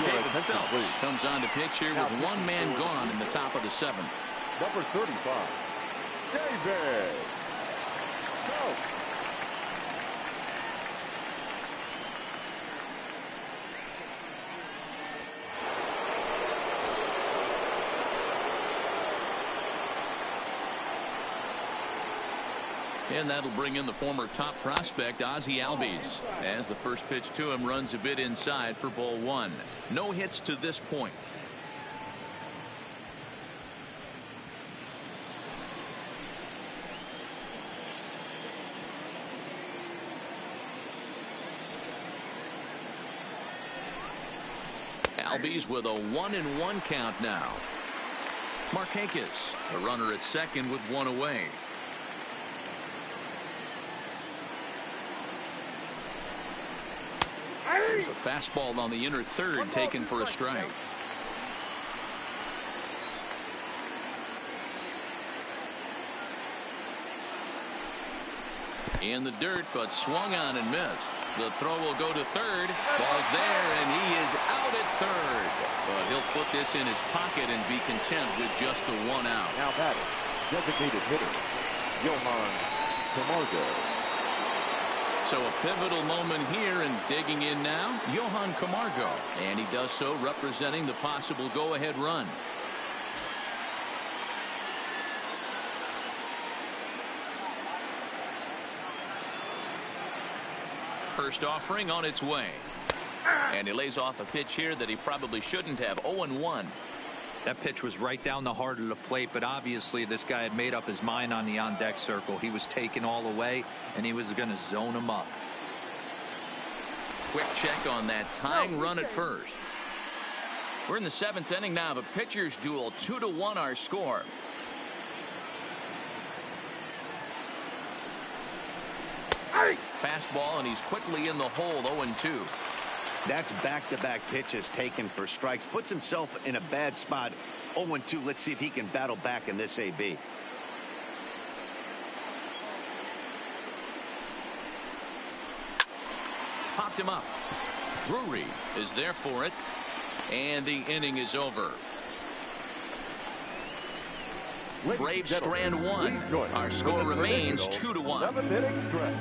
David Phelps comes on to pitch here with one man gone in the top of the seventh. Number 35, David Phelps. And that'll bring in the former top prospect Ozzie Albies as the first pitch to him runs a bit inside for ball one. No hits to this point. Albies with a 1-1 count now. Markakis, a runner at second with one away. There's a fastball on the inner third taken for a strike. In the dirt, but swung on and missed. The throw will go to third. Ball's there, and he is out at third. But he'll put this in his pocket and be content with just the one out. Now batting, designated hitter, Johan Camargo. So a pivotal moment here, and digging in now, Johan Camargo. And he does so representing the possible go-ahead run. First offering on its way. And he lays off a pitch here that he probably shouldn't have. 0-1. That pitch was right down the heart of the plate, but obviously this guy had made up his mind on the on-deck circle. He was taken all the way, and he was going to zone him up. Quick check on that tying run at first. We're in the seventh inning now of a pitcher's duel. 2-1 our score. Fastball, and he's quickly in the hole. 0-2. That's back-to-back pitches taken for strikes. Puts himself in a bad spot. 0-2. Let's see if he can battle back in this AB. Popped him up. Drury is there for it. And the inning is over. Braves strand one. Our score remains 2-1. 7th inning stretch.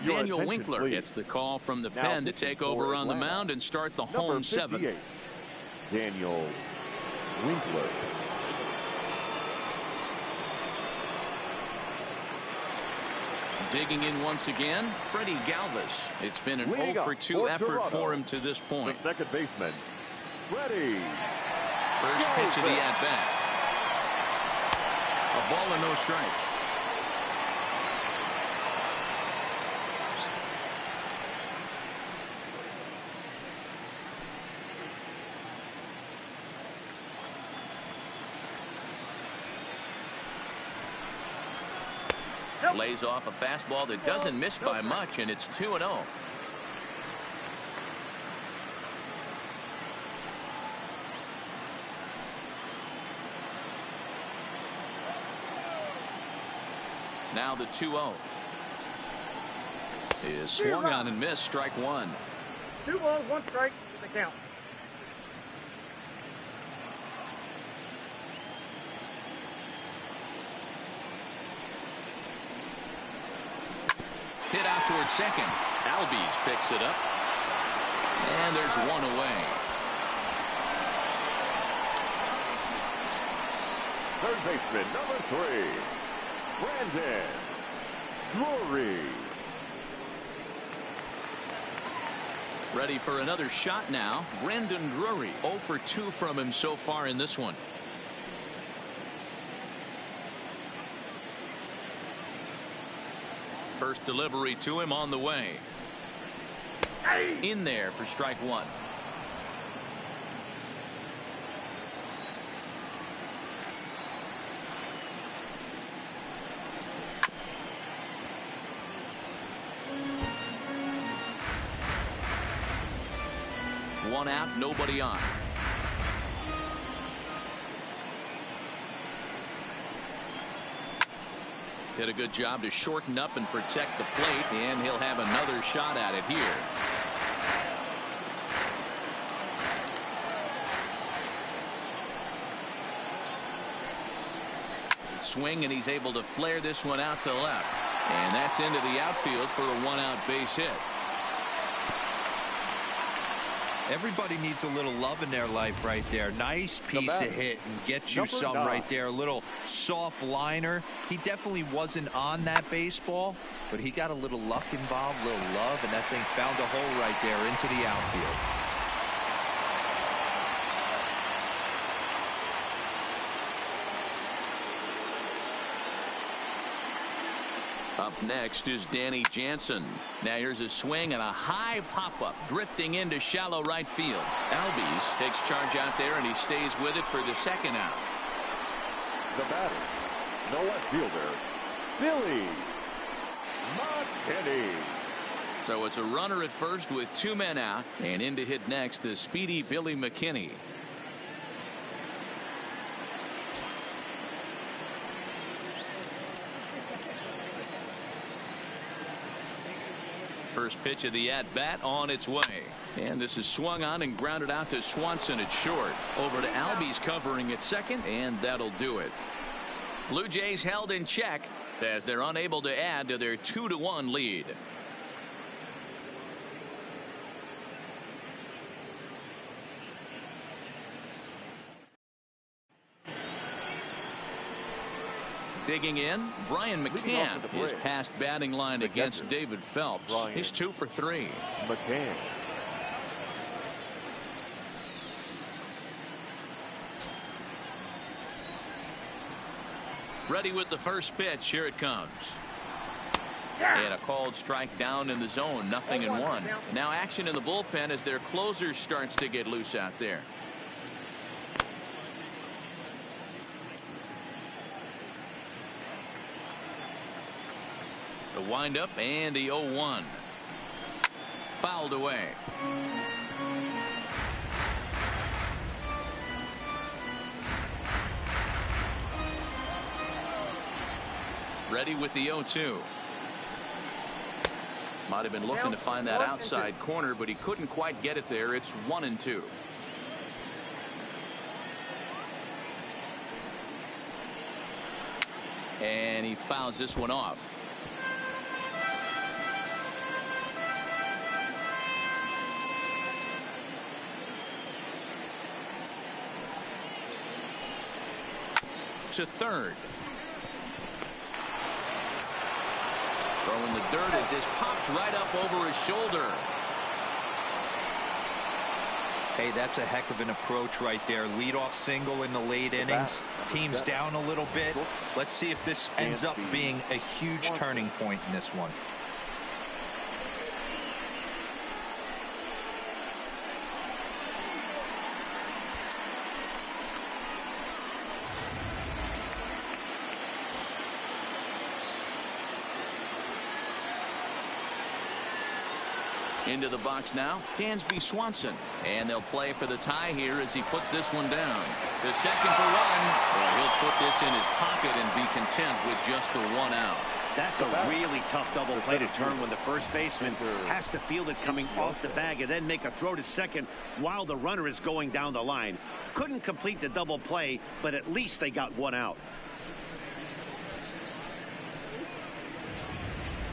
Daniel Winkler gets the call from the pen to take over on the mound and start the home seventh. Daniel Winkler. Digging in once again, Freddie Galvis. It's been an 0-for-2 effort for him to this point. The second baseman, Freddie. First pitch of the at-bat. A ball and no strikes. Lays off a fastball that doesn't miss by much, and it's 2-0. Now the 2-0 is swung on and missed. Strike one. 2 balls, 1 strike to the count. Hit out towards second. Albies picks it up. And there's one away. Third baseman, number 3, Brandon Drury. Ready for another shot now. Brandon Drury, 0-for-2 from him so far in this one. First delivery to him on the way. In there for strike one. 1 out, nobody on. Did a good job to shorten up and protect the plate, and he'll have another shot at it here. Swing, and he's able to flare this one out to left, and that's into the outfield for a 1-out base hit. Everybody needs a little love in their life right there. Nice piece of hit and get you some right there. A little soft liner. He definitely wasn't on that baseball, but he got a little luck involved, a little love, and that thing found a hole right there into the outfield. Up next is Danny Jansen. Now here's a swing and a high pop-up drifting into shallow right field. Albies takes charge out there, and he stays with it for the 2nd out. The batter, no left fielder, Billy McKinney. So it's a runner at first with 2 men out, and in to hit next the speedy Billy McKinney. First pitch of the at-bat on its way. And this is swung on and grounded out to Swanson at short. Over to Albies covering at second, and that'll do it. Blue Jays held in check as they're unable to add to their 2-1 lead. Digging in, Brian McCann is past batting line against David Phelps. He's 2 for 3. McCann. Ready with the first pitch. Here it comes. And a called strike down in the zone. 0-1. Now action in the bullpen as their closer starts to get loose out there. The windup and the 0-1. Fouled away. Ready with the 0-2. Might have been looking to find that outside corner, but he couldn't quite get it there. It's 1-2. And he fouls this one off. To third. Throwing the dirt as this pops right up over his shoulder. Hey, that's a heck of an approach right there. Leadoff single in the late innings. Team's down a little bit. Let's see if this ends up being a huge turning point in this one. Into the box now, Dansby Swanson. And they'll play for the tie here as he puts this one down. The second for 1. Well, he'll put this in his pocket and be content with just the 1 out. That's a really tough double play to turn when the first baseman has to field it coming off the bag and then make a throw to second while the runner is going down the line. Couldn't complete the double play, but at least they got 1 out.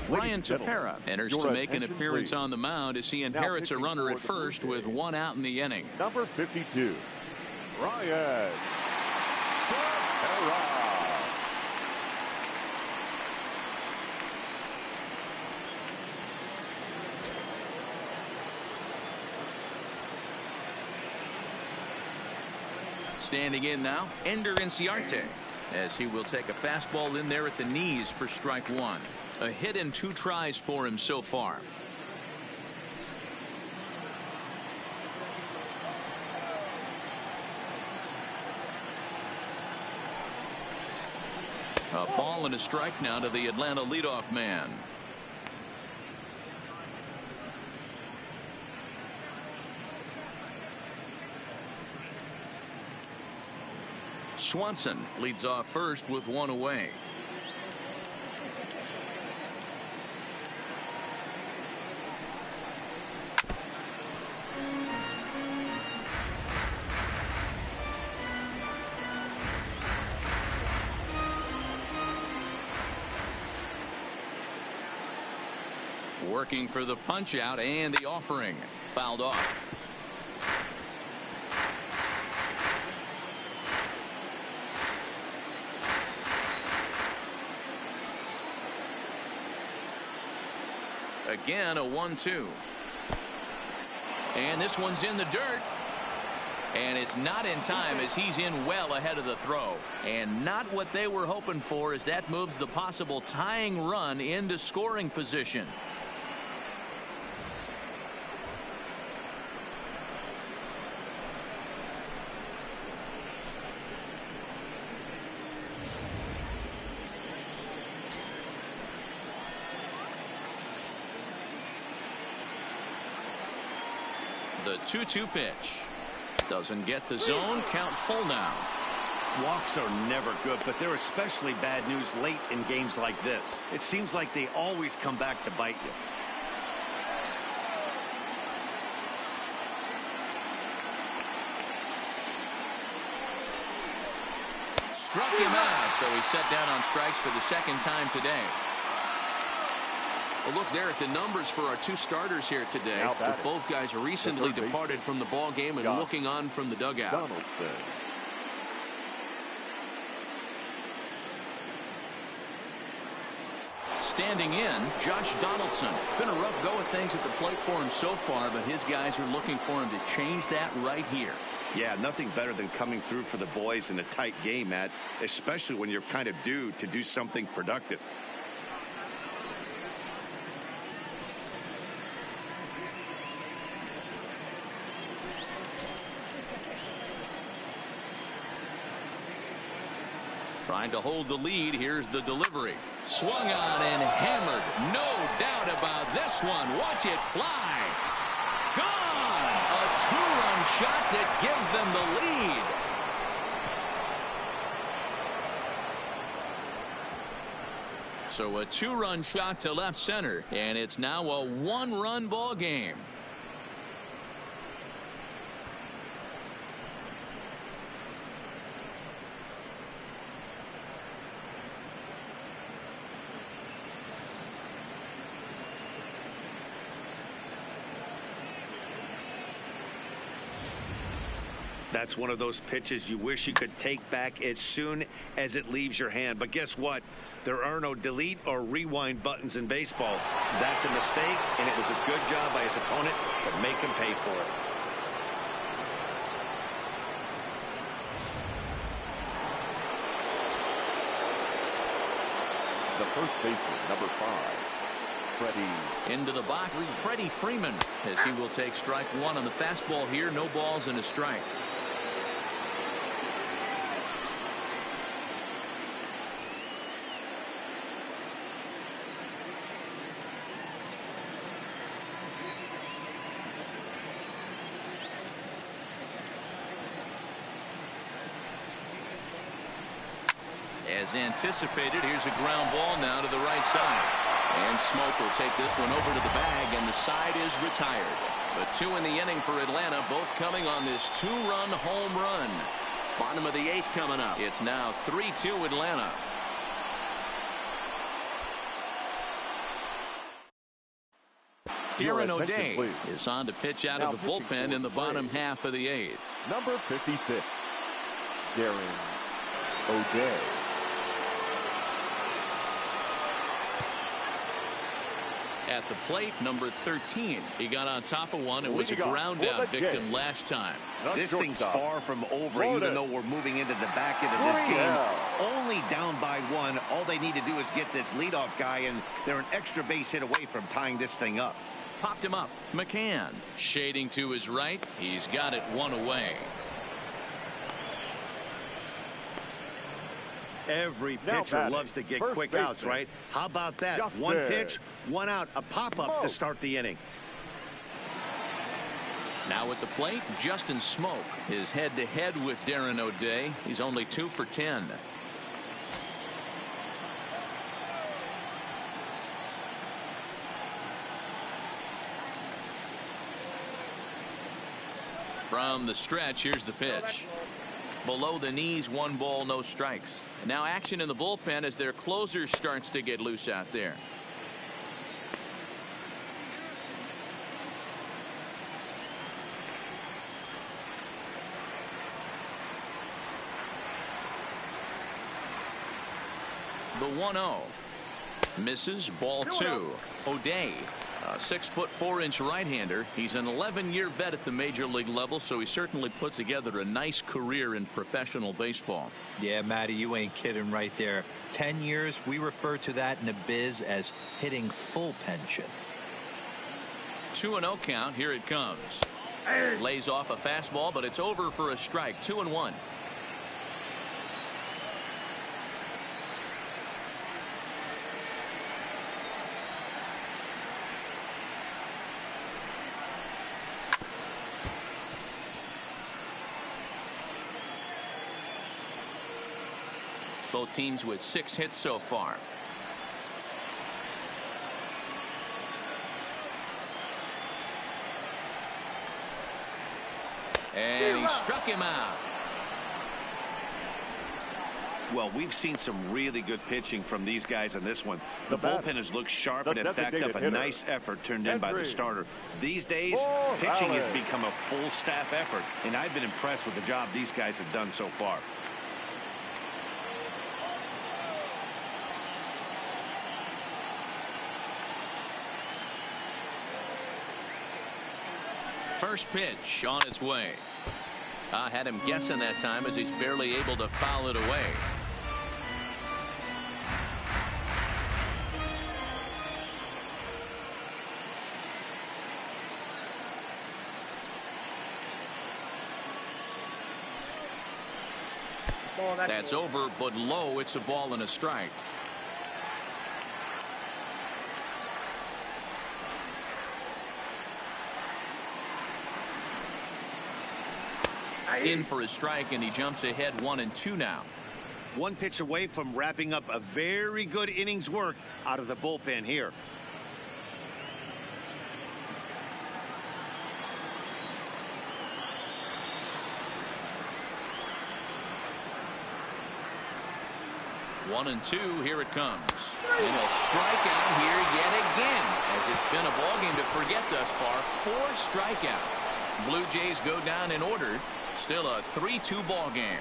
Ryan Tepera enters to make an appearance on the mound as he inherits a runner at first with 1 out in the inning. Number 52, Ryan Tepera. Standing in now, Ender Inciarte, as he will take a fastball in there at the knees for strike 1. A hit and 2 tries for him so far. A ball and a strike now to the Atlanta leadoff man. Swanson leads off first with one away. Working for the punch out and the offering. Fouled off. Again, a 1-2. And this one's in the dirt. And it's not in time as he's in well ahead of the throw. And not what they were hoping for, as that moves the possible tying run into scoring position. The 2-2 pitch. Doesn't get the zone. Count full now. Walks are never good, but they're especially bad news late in games like this. It seems like they always come back to bite you. Struck him out, so he's set down on strikes for the second time today. Well, look there at the numbers for our two starters here today. With both guys recently departed from the ball game and looking on from the dugout. Donaldson. Standing in, Josh Donaldson. Been a rough go of things at the plate for him so far, but his guys are looking for him to change that right here. Yeah, nothing better than coming through for the boys in a tight game, Matt, especially when you're kind of due to do something productive. Trying to hold the lead. Here's the delivery. Swung on and hammered. No doubt about this one. Watch it fly. Gone. A two-run shot that gives them the lead. So a two-run shot to left center, and it's now a one-run ball game. That's one of those pitches you wish you could take back as soon as it leaves your hand. But guess what? There are no delete or rewind buttons in baseball. That's a mistake, and it was a good job by his opponent to make him pay for it. The first baseman, number 5, Freddie. Into the box, Freddie Freeman, as he will take strike one on the fastball here. No balls and a strike. As anticipated, here's a ground ball now to the right side. And Smoke will take this one over to the bag, and the side is retired. The 2 in the inning for Atlanta, both coming on this 2-run home run. Bottom of the 8th coming up. It's now 3-2 Atlanta. Kieran O'Day is on to pitch out of the bullpen in the bottom half of the 8th. Number 56, Darren O'Day. At the plate, number 13. He got on top of one. It was a ground out victim last time. This thing's far from over, even though we're moving into the back end of this game. Only down by 1. All they need to do is get this leadoff guy, and they're an extra base hit away from tying this thing up. Popped him up. McCann shading to his right. He's got it 1 away. Every pitcher loves to get quick outs, right? How about that? One pitch, 1 out, a pop-up to start the inning. Now at the plate, Justin Smoke. His head-to-head with Darren O'Day. He's only 2 for 10. From the stretch, here's the pitch. Below the knees, 1 ball, no strikes. Now action in the bullpen as their closer starts to get loose out there. The 1-0 misses, ball 2. O'Day, a 6'4" right-hander. He's an 11-year vet at the major league level, so he certainly put together a nice career in professional baseball. Yeah, Matty, you ain't kidding right there. 10 years, we refer to that in the biz as hitting full pension. 2-0 count. Here it comes. Lays off a fastball, but it's over for a strike. 2-1. Both teams with 6 hits so far. And he struck him out. Well, we've seen some really good pitching from these guys in this one. The bullpen has looked sharp and it backed up a nice effort turned in by the starter. These days, pitching has become a full staff effort, and I've been impressed with the job these guys have done so far. First pitch on its way. I had him guessing that time as he's barely able to foul it away. That's over, but low. It's a ball and a strike. In for a strike, and he jumps ahead 1-2 now. 1 pitch away from wrapping up a very good innings work out of the bullpen here. One and two, here it comes. And he'll strike out here yet again, as it's been a ballgame to forget thus far. 4 strikeouts. Blue Jays go down in order. Still a 3-2 ball game.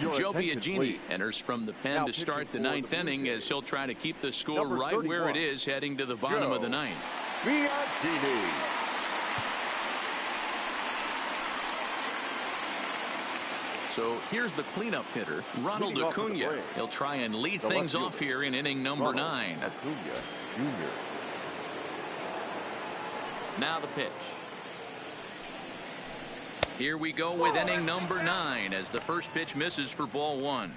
Joe Biagini enters from the pen to start the 9th inning as he'll try to keep the score right where it is heading to the bottom of the 9th. Biagini. So here's the cleanup hitter, Ronald Acuna. He'll try and lead things off here in inning number 9. Acuna Jr. Now the pitch. Here we go with inning number 9 as the first pitch misses for ball 1.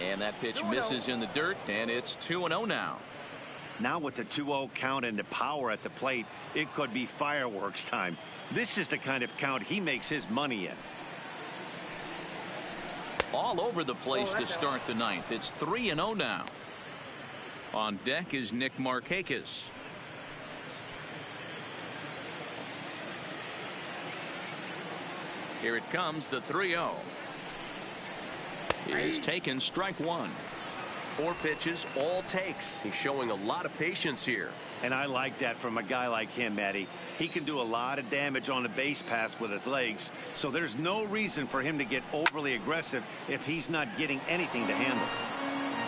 And that pitch misses in the dirt, and it's 2-0 now. Now with the 2-0 count and the power at the plate, it could be fireworks time. This is the kind of count he makes his money in. All over the place to start the 9th. It's 3-0 now. On deck is Nick Markakis. Here it comes, the 3-0. He is taken, strike 1. 4 pitches, all takes. He's showing a lot of patience here. And I like that from a guy like him, Matty. He can do a lot of damage on a base pass with his legs, so there's no reason for him to get overly aggressive if he's not getting anything to handle.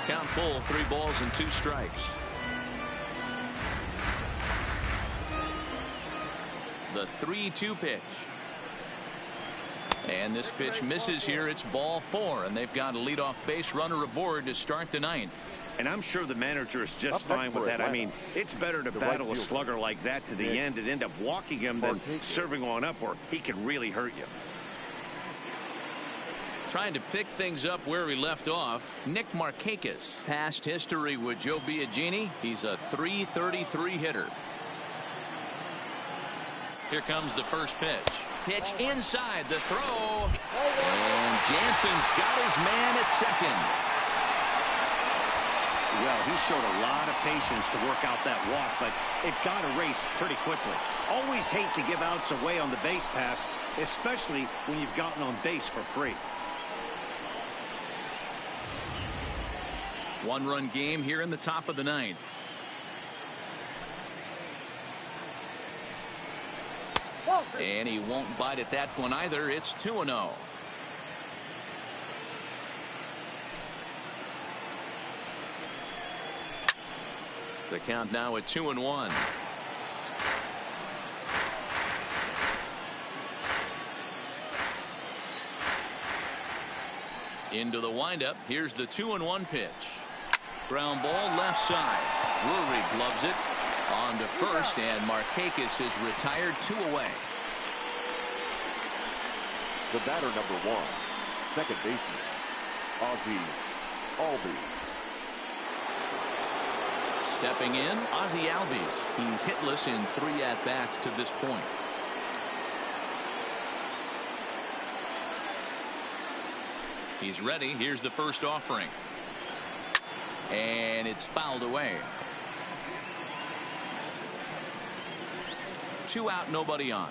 Count full, 3 balls and 2 strikes. The 3-2 pitch. And this pitch misses here. It's ball 4, and they've got a leadoff base runner aboard to start the 9th. And I'm sure the manager is just fine with that. I mean, it's better to battle a slugger like that to the end and end up walking him than serving on up where he can really hurt you. Trying to pick things up where he left off, Nick Markakis. Past history with Joe Biagini. He's a .333 hitter. Here comes the first pitch. Pitch inside, the throw. And Jansen's got his man at second. Well, he showed a lot of patience to work out that walk, but it got erased pretty quickly. Always hate to give outs away on the base pass, especially when you've gotten on base for free. One-run game here in the top of the 9th. And he won't bite at that one either. It's 2-0. The count now at 2-1. Into the windup. Here's the 2-1 pitch. Ground ball left side. Drury gloves it on to first, and Markakis is retired 2 away. The batter, number 1, second baseman, Ozzie Albies. Stepping in, Ozzie Albies. He's hitless in 3 at-bats to this point. He's ready. Here's the first offering. And it's fouled away. 2 out, nobody on.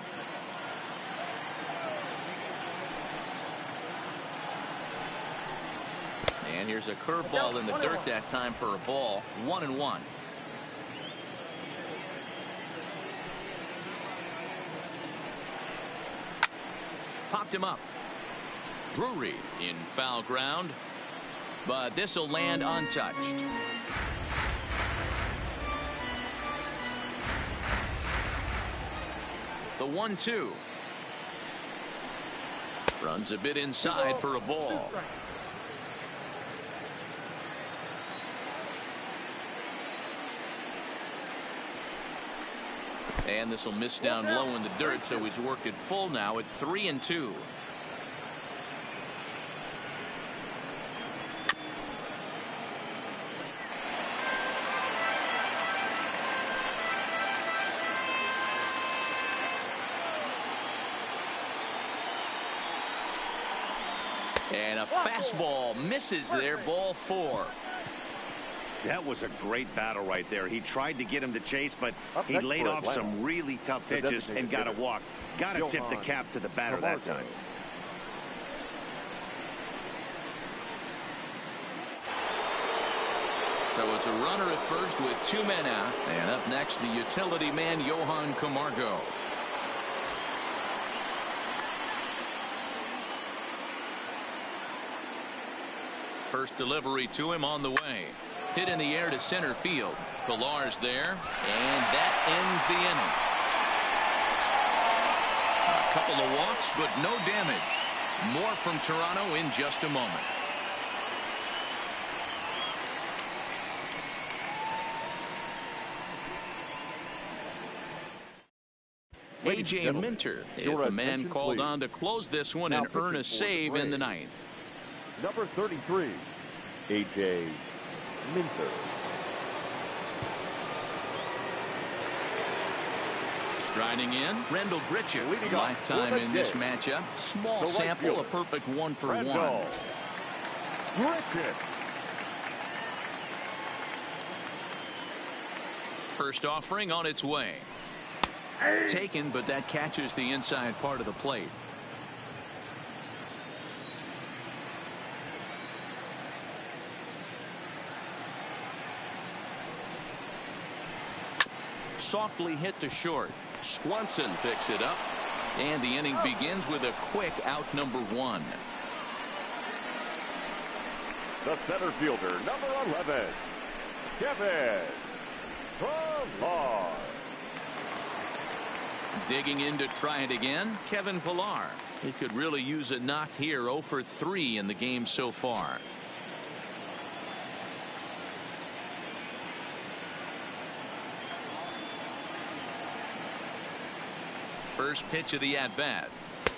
And here's a curveball in the dirt that time for a ball. 1-1. Popped him up. Drury in foul ground, but this will land untouched. The 1-2. Runs a bit inside for a ball. And this will miss down low in the dirt, so he's worked it full now at 3-2. And a fastball misses there, ball 4. That was a great battle right there. He tried to get him to chase, but he laid off some really tough pitches and got a walk. Got to tip the cap to the batter that time. So it's a runner at first with 2 men out. And up next, the utility man, Johan Camargo. First delivery to him on the way. Hit in the air to center field. Pilar's there, and that ends the inning. A couple of walks, but no damage. More from Toronto in just a moment. A.J. Minter is the man called on to close this one and earn a save in the 9th. Number 33, A.J. Minter. Striding in, Rendell Grichuk. Lifetime in this matchup. Small sample, a perfect 1-for-1. Grichuk. First offering on its way. Taken, but that catches the inside part of the plate. Softly hit to short. Swanson picks it up, and the inning begins with a quick out, number 1. The center fielder, number 11, Kevin Pillar. Digging in to try it again, Kevin Pillar. He could really use a knock here. 0 for 3 in the game so far. First pitch of the at-bat.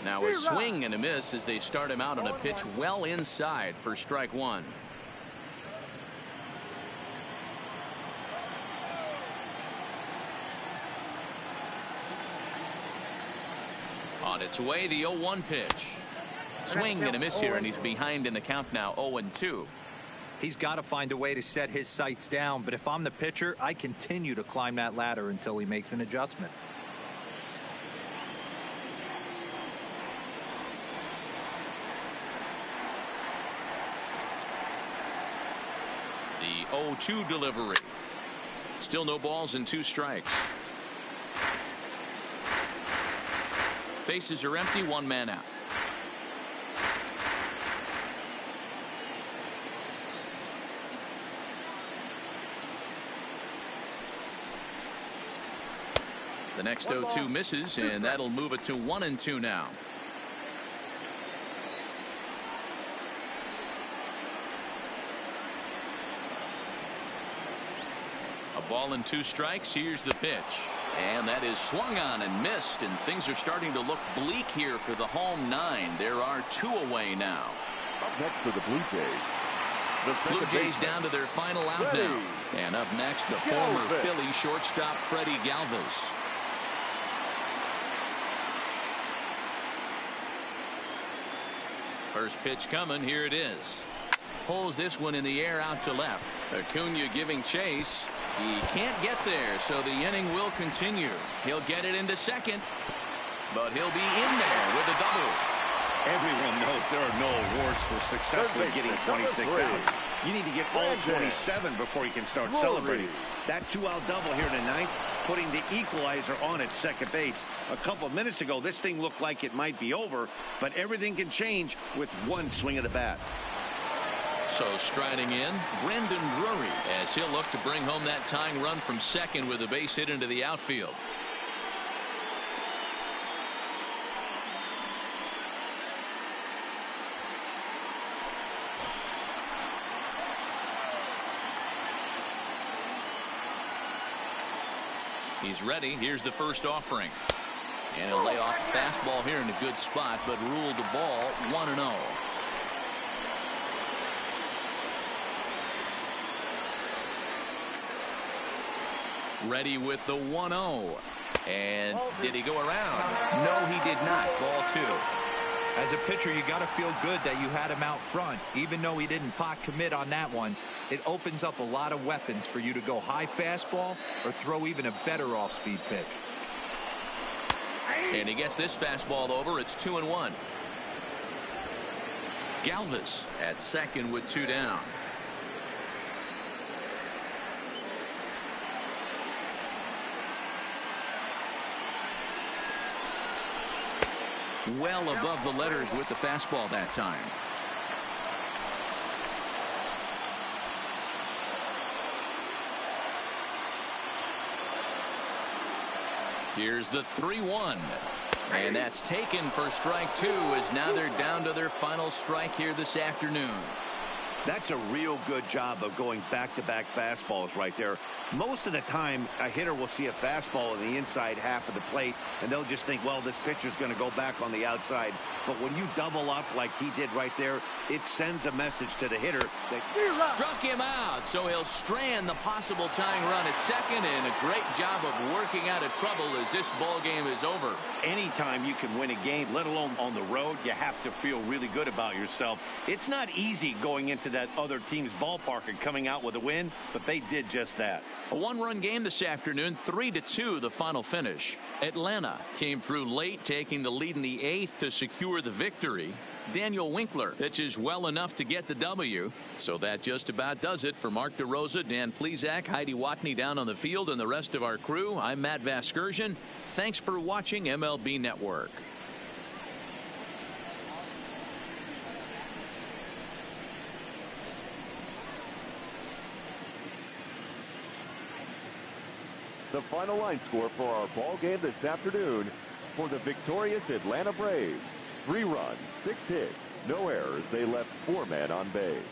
Now a swing and a miss as they start him out on a pitch well inside for strike one. On its way, the 0-1 pitch. Swing and a miss here, and he's behind in the count now, 0-2. He's got to find a way to set his sights down, but if I'm the pitcher, I continue to climb that ladder until he makes an adjustment. The 0-2 delivery. Still no balls and 2 strikes. Bases are empty, 1 man out. The next 0-2 misses, and that'll move it to 1-2 now. A ball and 2 strikes. Here's the pitch. And that is swung on and missed, and things are starting to look bleak here for the home 9. There are 2 away now. Up next for the Blue Jays. Blue Jays down to their final out now. And up next, the former Philly shortstop Freddie Galvis. First pitch coming. Here it is. Pulls this one in the air out to left. Acuna giving chase. He can't get there, so the inning will continue. He'll get it into second, but he'll be in there with a double. Everyone knows there are no awards for successfully getting 26 outs. You need to get all 27 before you can start celebrating. That 2-out double here in the 9th, putting the equalizer on at second base. A couple of minutes ago, this thing looked like it might be over, but everything can change with one swing of the bat. So striding in, Brendan Drury, as he'll look to bring home that tying run from second with a base hit into the outfield. He's ready. Here's the first offering. And he'll lay off the fastball here in a good spot, but ruled the ball 1-0. Ready with the 1-0. And did he go around? No, he did not. Ball 2. As a pitcher, you got to feel good that you had him out front. Even though he didn't pot commit on that one, it opens up a lot of weapons for you to go high fastball or throw even a better off-speed pitch. And he gets this fastball over. It's 2-1. Galvis at second with 2 down. Well above the letters with the fastball that time. Here's the 3-1. And that's taken for strike 2, as now they're down to their final strike here this afternoon. That's a real good job of going back-to-back fastballs right there. Most of the time, a hitter will see a fastball in the inside half of the plate, and they'll just think, well, this pitcher's going to go back on the outside. But when you double up like he did right there, it sends a message to the hitter that struck him out, so he'll strand the possible tying run at second, and a great job of working out of trouble as this ball game is over. Anytime you can win a game, let alone on the road, you have to feel really good about yourself. It's not easy going into that other team's ballpark and coming out with a win, but they did just that. A 1-run game this afternoon, 3-2 the final finish. Atlanta came through late, taking the lead in the 8th to secure the victory. Daniel Winkler pitches well enough to get the W. So that just about does it for Mark DeRosa, Dan Plesac, Heidi Watney down on the field, and the rest of our crew. I'm Matt Vasgersian. Thanks for watching MLB Network. the final line score for our ball game this afternoon for the victorious Atlanta Braves. 3 runs, 6 hits, no errors. They left 4 men on base.